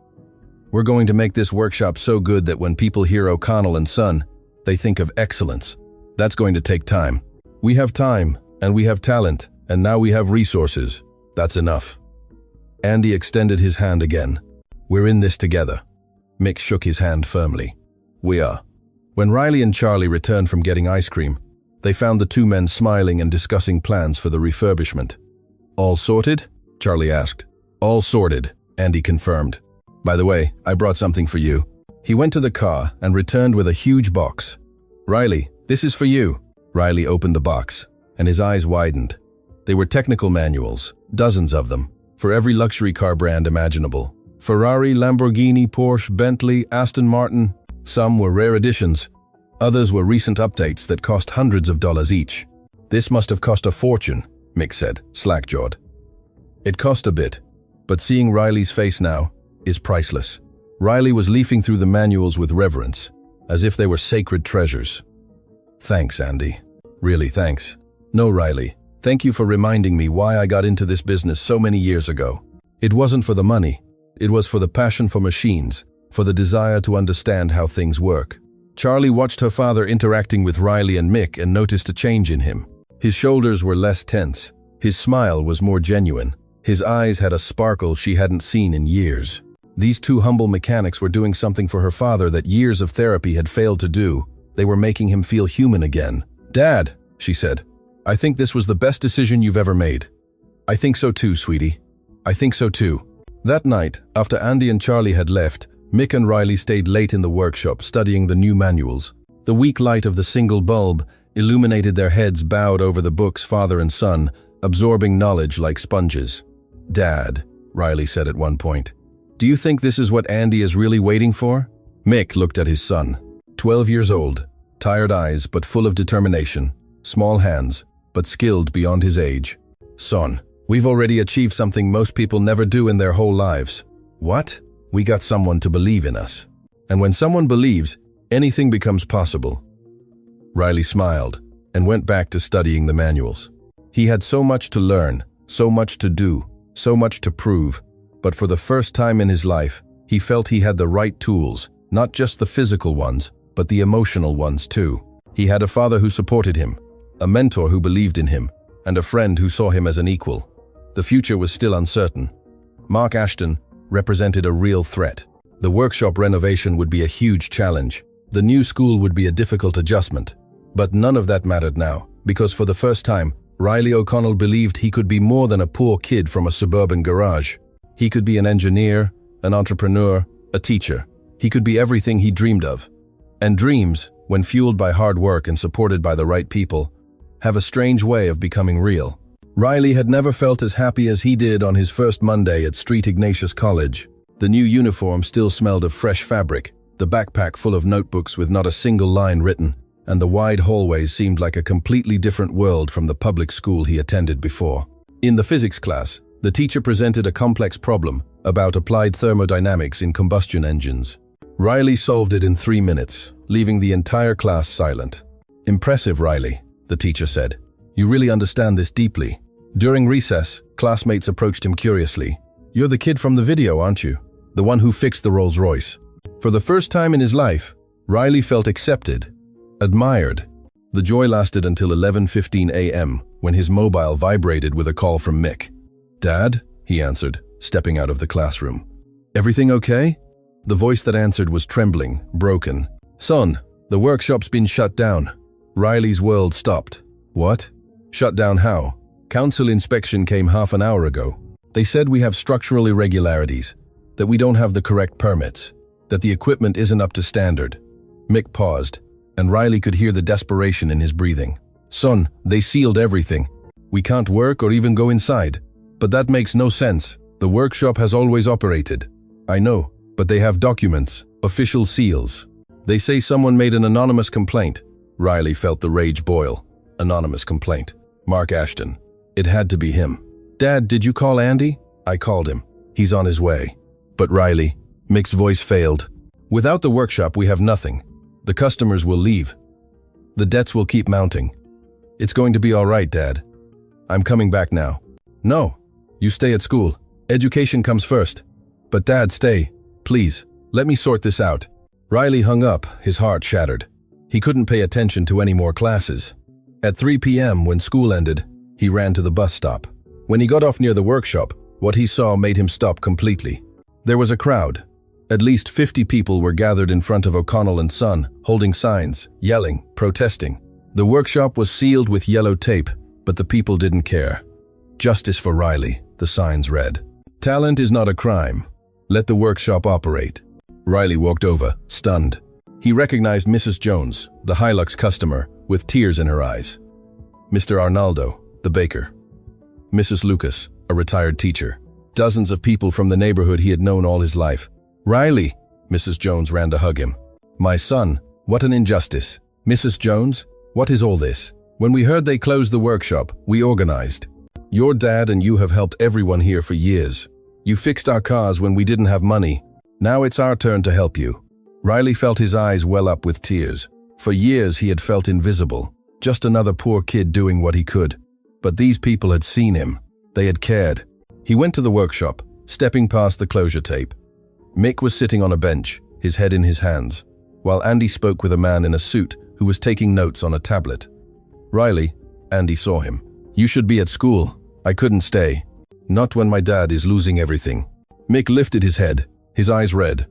We're going to make this workshop so good that when people hear O'Connell and Son, they think of excellence. That's going to take time. We have time, and we have talent, and now we have resources. That's enough. Andy extended his hand again. We're in this together. Mick shook his hand firmly. We are. When Riley and Charlie returned from getting ice cream, they found the two men smiling and discussing plans for the refurbishment. All sorted? Charlie asked. All sorted, Andy confirmed. By the way, I brought something for you. He went to the car and returned with a huge box. Riley, this is for you. Riley opened the box, and his eyes widened. They were technical manuals, dozens of them, for every luxury car brand imaginable. Ferrari, Lamborghini, Porsche, Bentley, Aston Martin. Some were rare editions. Others were recent updates that cost hundreds of dollars each. This must have cost a fortune, Mick said, slack-jawed. It cost a bit, but seeing Riley's face now is priceless. Riley was leafing through the manuals with reverence, as if they were sacred treasures. Thanks, Andy. Really, thanks. No, Riley. Thank you for reminding me why I got into this business so many years ago. It wasn't for the money. It was for the passion for machines, for the desire to understand how things work. Charlie watched her father interacting with Riley and Mick and noticed a change in him. His shoulders were less tense. His smile was more genuine. His eyes had a sparkle she hadn't seen in years. These two humble mechanics were doing something for her father that years of therapy had failed to do. They were making him feel human again. Dad, she said, I think this was the best decision you've ever made. I think so too, sweetie. I think so too. That night, after Andy and Charlie had left, Mick and Riley stayed late in the workshop studying the new manuals. The weak light of the single bulb illuminated their heads bowed over the books, father and son, absorbing knowledge like sponges. Dad, Riley said at one point, do you think this is what Andy is really waiting for? Mick looked at his son, 12 years old, tired eyes but full of determination, small hands, but skilled beyond his age. Son, we've already achieved something most people never do in their whole lives. What? We got someone to believe in us. And when someone believes, anything becomes possible. Riley smiled and went back to studying the manuals. He had so much to learn, so much to do, so much to prove, but for the first time in his life, he felt he had the right tools, not just the physical ones, but the emotional ones too. He had a father who supported him, a mentor who believed in him, and a friend who saw him as an equal. The future was still uncertain. Mark Ashton represented a real threat. The workshop renovation would be a huge challenge. The new school would be a difficult adjustment. But none of that mattered now, because for the first time, Riley O'Connell believed he could be more than a poor kid from a suburban garage. He could be an engineer, an entrepreneur, a teacher. He could be everything he dreamed of. And dreams, when fueled by hard work and supported by the right people, have a strange way of becoming real. Riley had never felt as happy as he did on his first Monday at St. Ignatius College. The new uniform still smelled of fresh fabric, the backpack full of notebooks with not a single line written, and the wide hallways seemed like a completely different world from the public school he attended before. In the physics class, the teacher presented a complex problem about applied thermodynamics in combustion engines. Riley solved it in 3 minutes, leaving the entire class silent. "Impressive, Riley," the teacher said. "You really understand this deeply." During recess, classmates approached him curiously. "You're the kid from the video, aren't you? The one who fixed the Rolls-Royce." For the first time in his life, Riley felt accepted, admired. The joy lasted until 11:15 a.m., when his mobile vibrated with a call from Mick. "Dad?" he answered, stepping out of the classroom. "Everything okay?" The voice that answered was trembling, broken. "Son, the workshop's been shut down." Riley's world stopped. "What? Shut down how? Council inspection came half an hour ago. They said we have structural irregularities, that we don't have the correct permits, that the equipment isn't up to standard." Mick paused, and Riley could hear the desperation in his breathing. "Son, they sealed everything. We can't work or even go inside." "But that makes no sense. The workshop has always operated." "I know, but they have documents, official seals. They say someone made an anonymous complaint." Riley felt the rage boil. Anonymous complaint. Mark Ashton. It had to be him. "Dad, did you call Andy?" "I called him. He's on his way." "But Riley," Mick's voice failed. "Without the workshop, we have nothing. The customers will leave. The debts will keep mounting. It's going to be all right, Dad. I'm coming back now." "No, you stay at school. Education comes first." "But Dad, stay. Please, let me sort this out." Riley hung up, his heart shattered. He couldn't pay attention to any more classes. At 3 p.m., when school ended, he ran to the bus stop. When he got off near the workshop, what he saw made him stop completely. There was a crowd. At least 50 people were gathered in front of O'Connell and Son, holding signs, yelling, protesting. The workshop was sealed with yellow tape, but the people didn't care. "Justice for Riley," the signs read. "Talent is not a crime. Let the workshop operate." Riley walked over, stunned. He recognized Mrs. Jones, the Hilux customer, with tears in her eyes. Mr. Arnaldo, the baker. Mrs. Lucas, a retired teacher. Dozens of people from the neighborhood he had known all his life. "Riley!" Mrs. Jones ran to hug him. "My son, what an injustice. Mrs. Jones, what is all this? When we heard they closed the workshop, we organized. Your dad and you have helped everyone here for years. You fixed our cars when we didn't have money. Now it's our turn to help you." Riley felt his eyes well up with tears. For years he had felt invisible, just another poor kid doing what he could. But these people had seen him. They had cared. He went to the workshop, stepping past the closure tape. Mick was sitting on a bench, his head in his hands, while Andy spoke with a man in a suit who was taking notes on a tablet. "Riley," Andy saw him. "You should be at school. I couldn't stay. Not when my dad is losing everything." Mick lifted his head, his eyes red.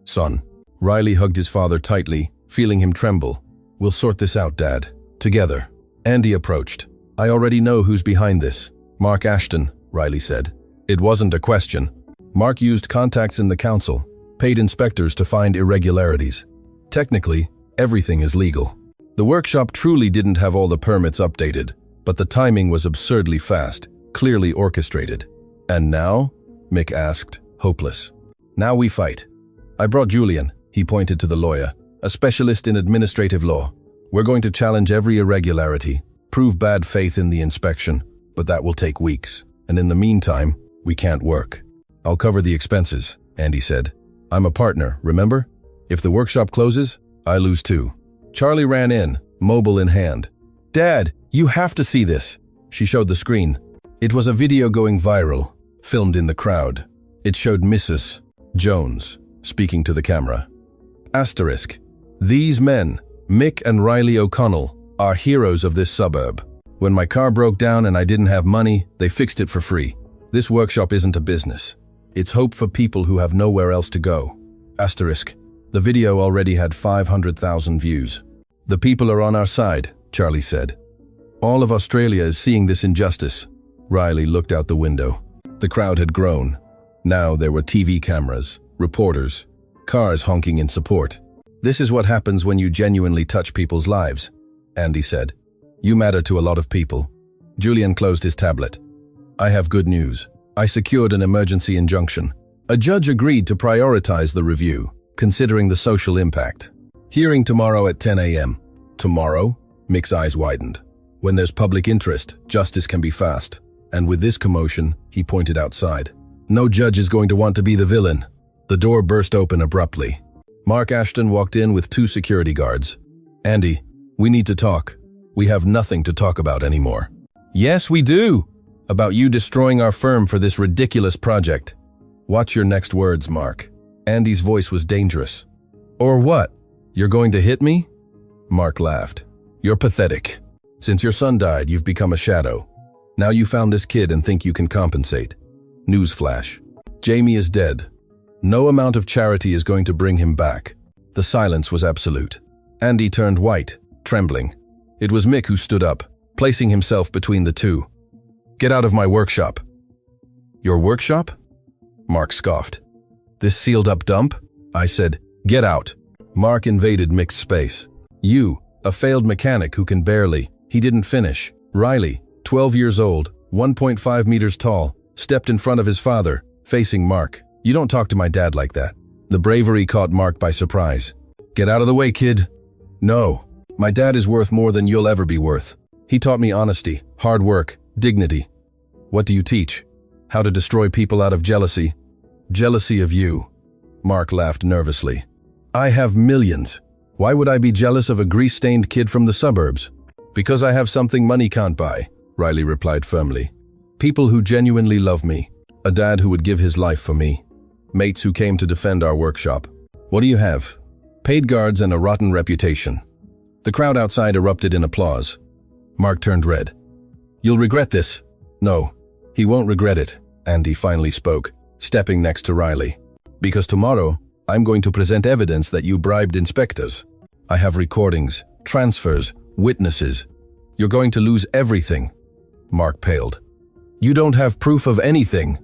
"Son." Riley hugged his father tightly, feeling him tremble. "We'll sort this out, Dad. Together." Andy approached. "I already know who's behind this. Mark Ashton," Riley said. It wasn't a question. Mark used contacts in the council, paid inspectors to find irregularities. Technically, everything is legal. The workshop truly didn't have all the permits updated, but the timing was absurdly fast, clearly orchestrated. "And now?" Mick asked, hopeless. "Now we fight. I brought Julian," he pointed to the lawyer, "a specialist in administrative law. We're going to challenge every irregularity, prove bad faith in the inspection, but that will take weeks. And in the meantime, we can't work." "I'll cover the expenses," Andy said. "I'm a partner, remember? If the workshop closes, I lose too." Charlie ran in, mobile in hand. "Dad, you have to see this." She showed the screen. It was a video going viral, filmed in the crowd. It showed Mrs. Jones speaking to the camera. Asterisk. "These men, Mick and Riley O'Connell, are heroes of this suburb. When my car broke down and I didn't have money, they fixed it for free. This workshop isn't a business. It's hope for people who have nowhere else to go." Asterisk. The video already had 500,000 views. "The people are on our side," Charlie said. "All of Australia is seeing this injustice." Riley looked out the window. The crowd had grown. Now there were TV cameras, reporters, cars honking in support. "This is what happens when you genuinely touch people's lives," Andy said. "You matter to a lot of people. Julian closed his tablet. I have good news. I secured an emergency injunction. A judge agreed to prioritize the review, considering the social impact. Hearing tomorrow at 10 a.m. Tomorrow? Mick's eyes widened. When there's public interest, justice can be fast. And with this commotion, he pointed outside. No judge is going to want to be the villain. The door burst open abruptly. Mark Ashton walked in with 2 security guards. Andy, we need to talk. We have nothing to talk about anymore. Yes, we do. About you destroying our firm for this ridiculous project. Watch your next words, Mark. Andy's voice was dangerous. Or what? You're going to hit me? Mark laughed. You're pathetic. Since your son died, you've become a shadow. Now you found this kid and think you can compensate. Newsflash. Jamie is dead. No amount of charity is going to bring him back. The silence was absolute. Andy turned white, trembling. It was Mick who stood up, placing himself between the two. Get out of my workshop. Your workshop? Mark scoffed. This sealed-up dump? I said, get out. Mark invaded Mick's space. You, a failed mechanic who can barely. He didn't finish. Riley, 12 years old, 1.5 meters tall, stepped in front of his father, facing Mark. You don't talk to my dad like that. The bravery caught Mark by surprise. Get out of the way, kid. No, my dad is worth more than you'll ever be worth. He taught me honesty, hard work, dignity. What do you teach? How to destroy people out of jealousy. Jealousy of you. Mark laughed nervously. I have millions. Why would I be jealous of a grease-stained kid from the suburbs? Because I have something money can't buy, Riley replied firmly. People who genuinely love me. A dad who would give his life for me. Mates who came to defend our workshop. What do you have? Paid guards and a rotten reputation. The crowd outside erupted in applause. Mark turned red. You'll regret this. No, he won't regret it, Andy finally spoke, stepping next to Riley. Because tomorrow, I'm going to present evidence that you bribed inspectors. I have recordings, transfers, witnesses. You're going to lose everything. Mark paled. You don't have proof of anything.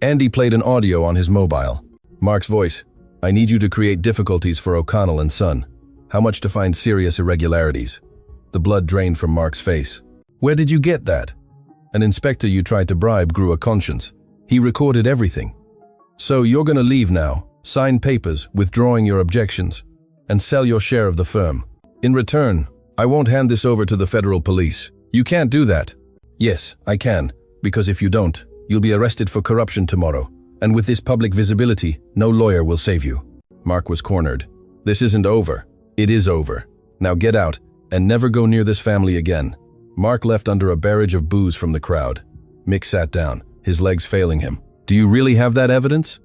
Andy played an audio on his mobile. Mark's voice. I need you to create difficulties for O'Connell and Son. How much to find serious irregularities? The blood drained from Mark's face. Where did you get that? An inspector you tried to bribe grew a conscience. He recorded everything. So you're going to leave now, sign papers, withdrawing your objections, and sell your share of the firm. In return, I won't hand this over to the federal police. You can't do that. Yes, I can, because if you don't, you'll be arrested for corruption tomorrow. And with this public visibility, no lawyer will save you. Mark was cornered. This isn't over. It is over. Now get out, and never go near this family again. Mark left under a barrage of boos from the crowd. Mick sat down, his legs failing him. Do you really have that evidence?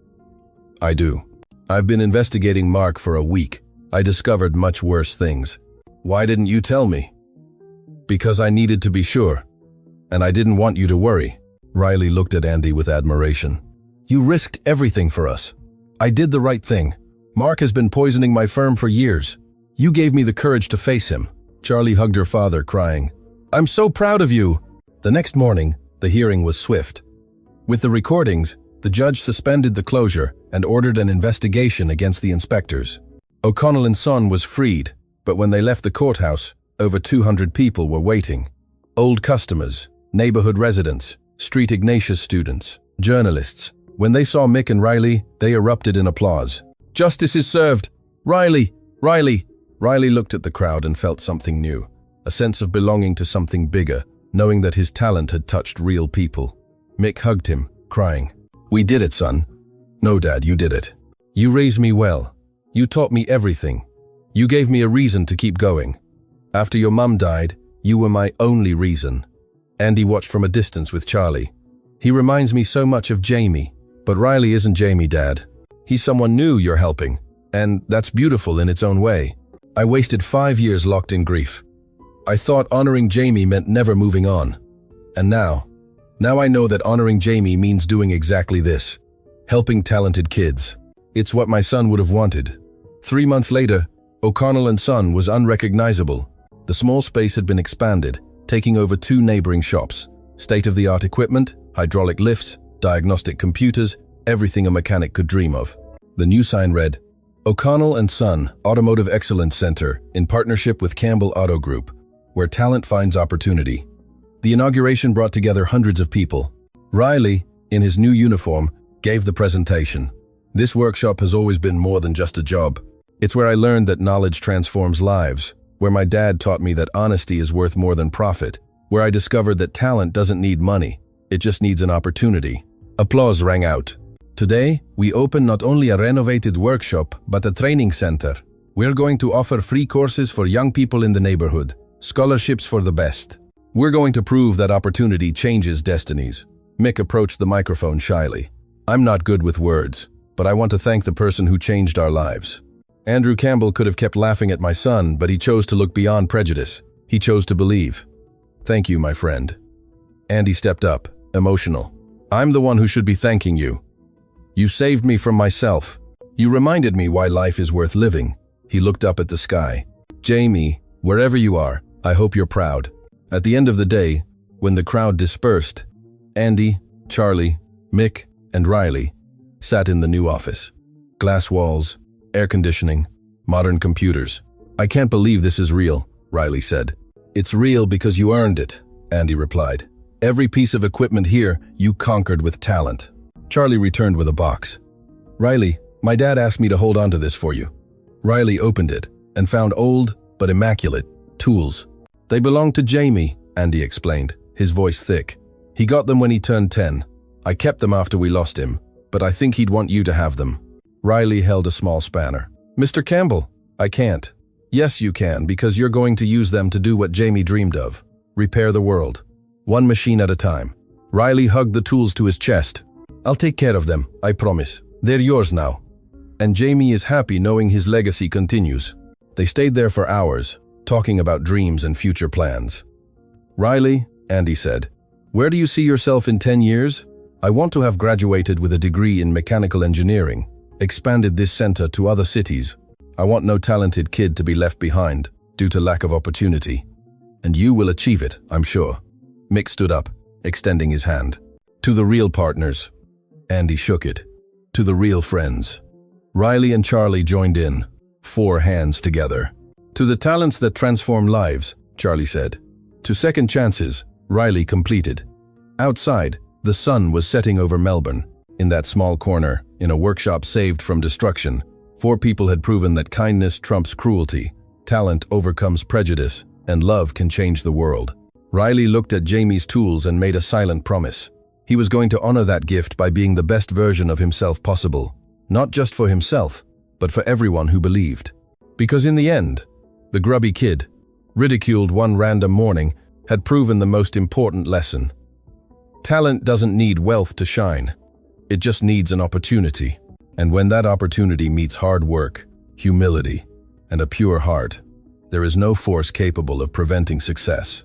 I do. I've been investigating Mark for a week. I discovered much worse things. Why didn't you tell me? Because I needed to be sure. And I didn't want you to worry. Riley looked at Andy with admiration. You risked everything for us. I did the right thing. Mark has been poisoning my firm for years. You gave me the courage to face him. Charlie hugged her father, crying, I'm so proud of you. The next morning, the hearing was swift. With the recordings, the judge suspended the closure and ordered an investigation against the inspectors. O'Connell and Son was freed, but when they left the courthouse, over 200 people were waiting. Old customers, neighborhood residents, Street Ignatius students, journalists. When they saw Mick and Riley, they erupted in applause. Justice is served! Riley! Riley! Riley looked at the crowd and felt something new, a sense of belonging to something bigger, knowing that his talent had touched real people. Mick hugged him, crying, We did it, son. No, Dad, you did it. You raised me well. You taught me everything. You gave me a reason to keep going. After your mum died, you were my only reason. Andy watched from a distance with Charlie. He reminds me so much of Jamie. But Riley isn't Jamie, Dad. He's someone new you're helping, and that's beautiful in its own way. I wasted 5 years locked in grief. I thought honoring Jamie meant never moving on. And now I know that honoring Jamie means doing exactly this. Helping talented kids. It's what my son would have wanted. 3 months later, O'Connell and Son was unrecognizable. The small space had been expanded, taking over 2 neighboring shops. State-of-the-art equipment, hydraulic lifts, diagnostic computers, everything a mechanic could dream of. The new sign read, O'Connell and Son Automotive Excellence Center in partnership with Campbell Auto Group, where talent finds opportunity. The inauguration brought together hundreds of people. Riley, in his new uniform, gave the presentation. This workshop has always been more than just a job. It's where I learned that knowledge transforms lives, where my dad taught me that honesty is worth more than profit, where I discovered that talent doesn't need money, it just needs an opportunity. Applause rang out. Today, we open not only a renovated workshop, but a training center. We're going to offer free courses for young people in the neighborhood, scholarships for the best. We're going to prove that opportunity changes destinies. Mick approached the microphone shyly. I'm not good with words, but I want to thank the person who changed our lives. Andrew Campbell could have kept laughing at my son, but he chose to look beyond prejudice. He chose to believe. Thank you, my friend. Andy stepped up, emotional. I'm the one who should be thanking you. You saved me from myself. You reminded me why life is worth living. He looked up at the sky. Jamie, wherever you are, I hope you're proud. At the end of the day, when the crowd dispersed, Andy, Charlie, Mick, and Riley sat in the new office. Glass walls, air conditioning, modern computers. I can't believe this is real, Riley said. It's real because you earned it, Andy replied. Every piece of equipment here you conquered with talent. Charlie returned with a box. Riley, my dad asked me to hold on to this for you. Riley opened it and found old, but immaculate, tools. They belonged to Jamie, Andy explained, his voice thick. He got them when he turned 10. I kept them after we lost him, but I think he'd want you to have them. Riley held a small spanner. Mr. Campbell, I can't. Yes, you can, because you're going to use them to do what Jamie dreamed of. Repair the world. One machine at a time. Riley hugged the tools to his chest. I'll take care of them, I promise. They're yours now. And Jamie is happy knowing his legacy continues. They stayed there for hours, talking about dreams and future plans. Riley, Andy said, where do you see yourself in 10 years? I want to have graduated with a degree in mechanical engineering, expanded this center to other cities. I want no talented kid to be left behind due to lack of opportunity. And you will achieve it, I'm sure. Mick stood up, extending his hand. To the real partners. Andy shook it. To the real friends. Riley and Charlie joined in, 4 hands together. To the talents that transform lives, Charlie said. To second chances, Riley completed. Outside, the sun was setting over Melbourne. In that small corner, in a workshop saved from destruction, 4 people had proven that kindness trumps cruelty, talent overcomes prejudice, and love can change the world. Riley looked at Jamie's tools and made a silent promise. He was going to honor that gift by being the best version of himself possible, not just for himself, but for everyone who believed. Because in the end, the grubby kid, ridiculed one random morning, had proven the most important lesson. Talent doesn't need wealth to shine. It just needs an opportunity. And when that opportunity meets hard work, humility, and a pure heart, there is no force capable of preventing success.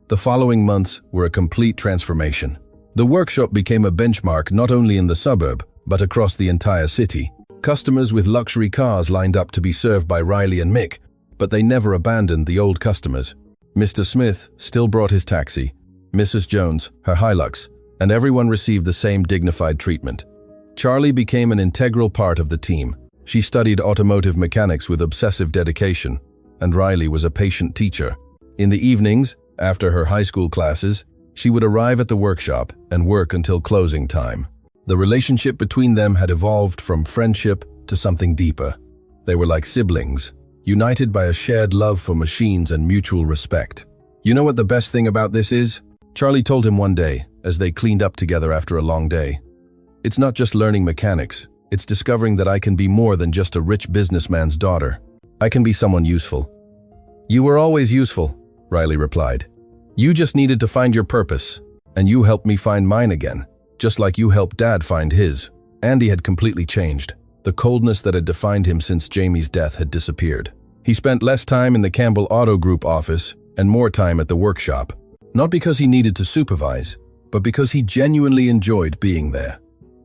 The following months were a complete transformation. The workshop became a benchmark not only in the suburb, but across the entire city. Customers with luxury cars lined up to be served by Riley and Mick, but they never abandoned the old customers. Mr. Smith still brought his taxi, Mrs. Jones, her Hilux, and everyone received the same dignified treatment. Charlie became an integral part of the team. She studied automotive mechanics with obsessive dedication, and Riley was a patient teacher. In the evenings, after her high school classes, she would arrive at the workshop and work until closing time. The relationship between them had evolved from friendship to something deeper. They were like siblings, united by a shared love for machines and mutual respect. You know what the best thing about this is? Charlie told him one day, as they cleaned up together after a long day. It's not just learning mechanics, it's discovering that I can be more than just a rich businessman's daughter. I can be someone useful. You were always useful, Riley replied. You just needed to find your purpose, and you helped me find mine again, just like you helped Dad find his. Andy had completely changed. The coldness that had defined him since Jamie's death had disappeared. He spent less time in the Campbell Auto Group office and more time at the workshop, not because he needed to supervise, but because he genuinely enjoyed being there.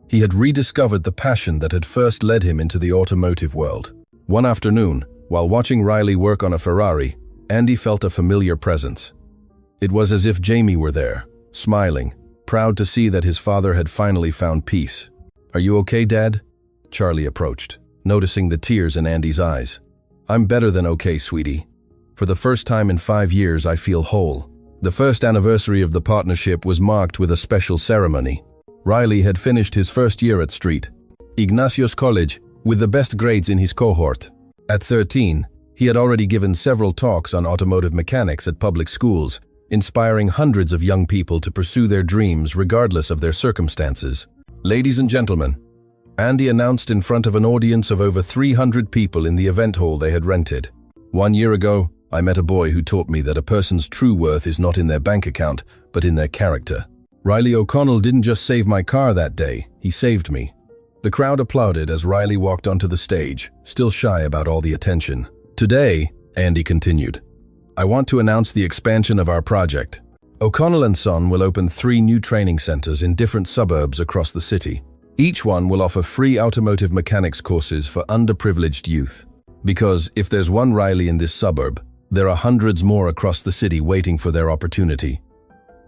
He had rediscovered the passion that had first led him into the automotive world. One afternoon, while watching Riley work on a Ferrari, Andy felt a familiar presence. It was as if Jamie were there, smiling, proud to see that his father had finally found peace. Are you okay, Dad? Charlie approached, noticing the tears in Andy's eyes. I'm better than okay, sweetie. For the first time in 5 years, I feel whole. The first anniversary of the partnership was marked with a special ceremony. Riley had finished his first year at St. Ignatius College with the best grades in his cohort. At 13, he had already given several talks on automotive mechanics at public schools, inspiring hundreds of young people to pursue their dreams regardless of their circumstances. Ladies and gentlemen, Andy announced in front of an audience of over 300 people in the event hall they had rented. 1 year ago, I met a boy who taught me that a person's true worth is not in their bank account, but in their character. Riley O'Connell didn't just save my car that day, he saved me. The crowd applauded as Riley walked onto the stage, still shy about all the attention. Today, Andy continued, I want to announce the expansion of our project. O'Connell & Son will open 3 new training centers in different suburbs across the city. Each one will offer free automotive mechanics courses for underprivileged youth. Because if there's one Riley in this suburb, there are hundreds more across the city waiting for their opportunity.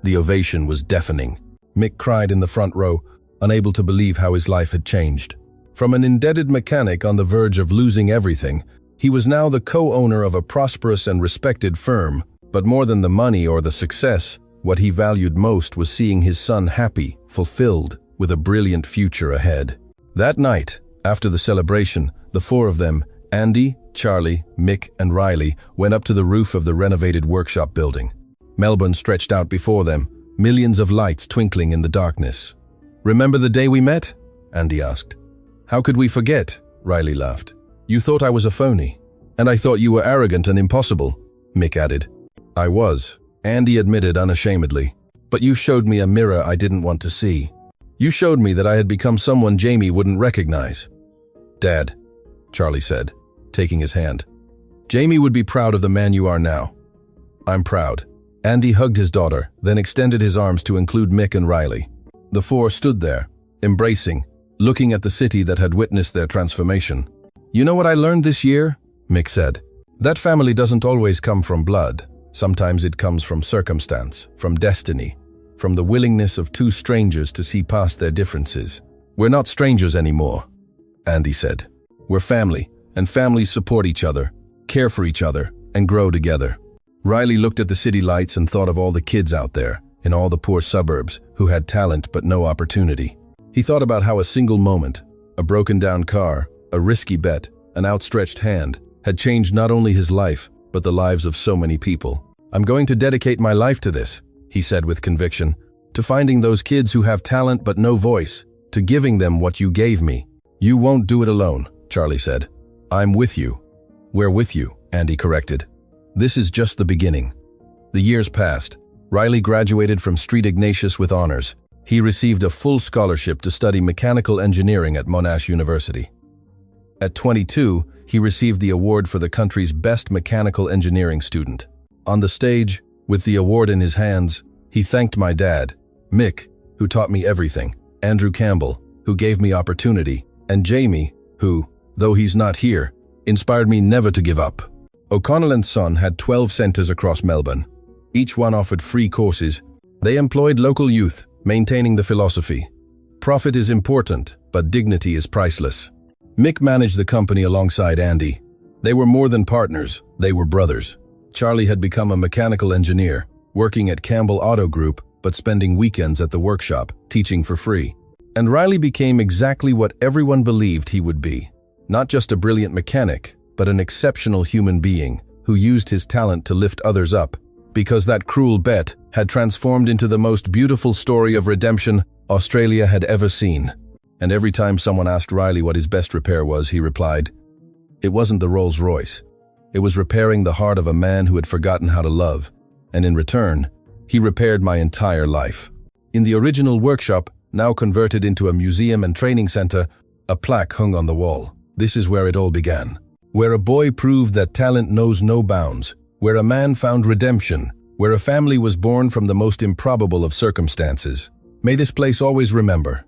The ovation was deafening. Mick cried in the front row, unable to believe how his life had changed. From an indebted mechanic on the verge of losing everything, he was now the co-owner of a prosperous and respected firm. But more than the money or the success, what he valued most was seeing his son happy, fulfilled, with a brilliant future ahead. That night, after the celebration, the 4 of them, Andy, Charlie, Mick, and Riley, went up to the roof of the renovated workshop building. Melbourne stretched out before them, millions of lights twinkling in the darkness. Remember the day we met? Andy asked. How could we forget? Riley laughed. You thought I was a phony. And I thought you were arrogant and impossible, Mick added. I was, Andy admitted unashamedly. But you showed me a mirror I didn't want to see. You showed me that I had become someone Jamie wouldn't recognize. Dad, Charlie said, taking his hand. Jamie would be proud of the man you are now. I'm proud. Andy hugged his daughter, then extended his arms to include Mick and Riley. The 4 stood there, embracing, looking at the city that had witnessed their transformation. You know what I learned this year? Mick said. That family doesn't always come from blood. Sometimes it comes from circumstance, from destiny, from the willingness of 2 strangers to see past their differences. We're not strangers anymore, Andy said. We're family, and families support each other, care for each other, and grow together. Riley looked at the city lights and thought of all the kids out there, in all the poor suburbs, who had talent but no opportunity. He thought about how a single moment, a broken-down car, a risky bet, an outstretched hand, had changed not only his life, but the lives of so many people. I'm going to dedicate my life to this, he said with conviction, to finding those kids who have talent but no voice, to giving them what you gave me. You won't do it alone, Charlie said. I'm with you. We're with you, Andy corrected. This is just the beginning. The years passed. Riley graduated from St. Ignatius with honors. He received a full scholarship to study mechanical engineering at Monash University. At 22, he received the award for the country's best mechanical engineering student. On the stage, with the award in his hands, he thanked my dad, Mick, who taught me everything, Andrew Campbell, who gave me opportunity, and Jamie, who, though he's not here, inspired me never to give up. O'Connell & Son had 12 centers across Melbourne. Each one offered free courses. They employed local youth, maintaining the philosophy. Profit is important, but dignity is priceless. Mick managed the company alongside Andy. They were more than partners, they were brothers. Charlie had become a mechanical engineer, working at Campbell Auto Group, but spending weekends at the workshop, teaching for free. And Riley became exactly what everyone believed he would be. Not just a brilliant mechanic, but an exceptional human being who used his talent to lift others up, because that cruel bet had transformed into the most beautiful story of redemption Australia had ever seen. And every time someone asked Riley what his best repair was, he replied, it wasn't the Rolls-Royce. It was repairing the heart of a man who had forgotten how to love, and in return, he repaired my entire life. In the original workshop, now converted into a museum and training center, a plaque hung on the wall. This is where it all began. Where a boy proved that talent knows no bounds, where a man found redemption, where a family was born from the most improbable of circumstances. May this place always remember,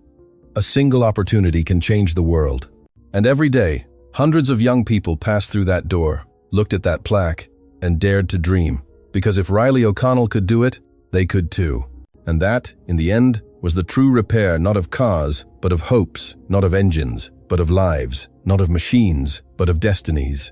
a single opportunity can change the world. And every day, hundreds of young people passed through that door, looked at that plaque, and dared to dream. Because if Riley O'Connell could do it, they could too. And that, in the end, was the true repair not of cars, but of hopes, not of engines, but of lives, not of machines, but of destinies.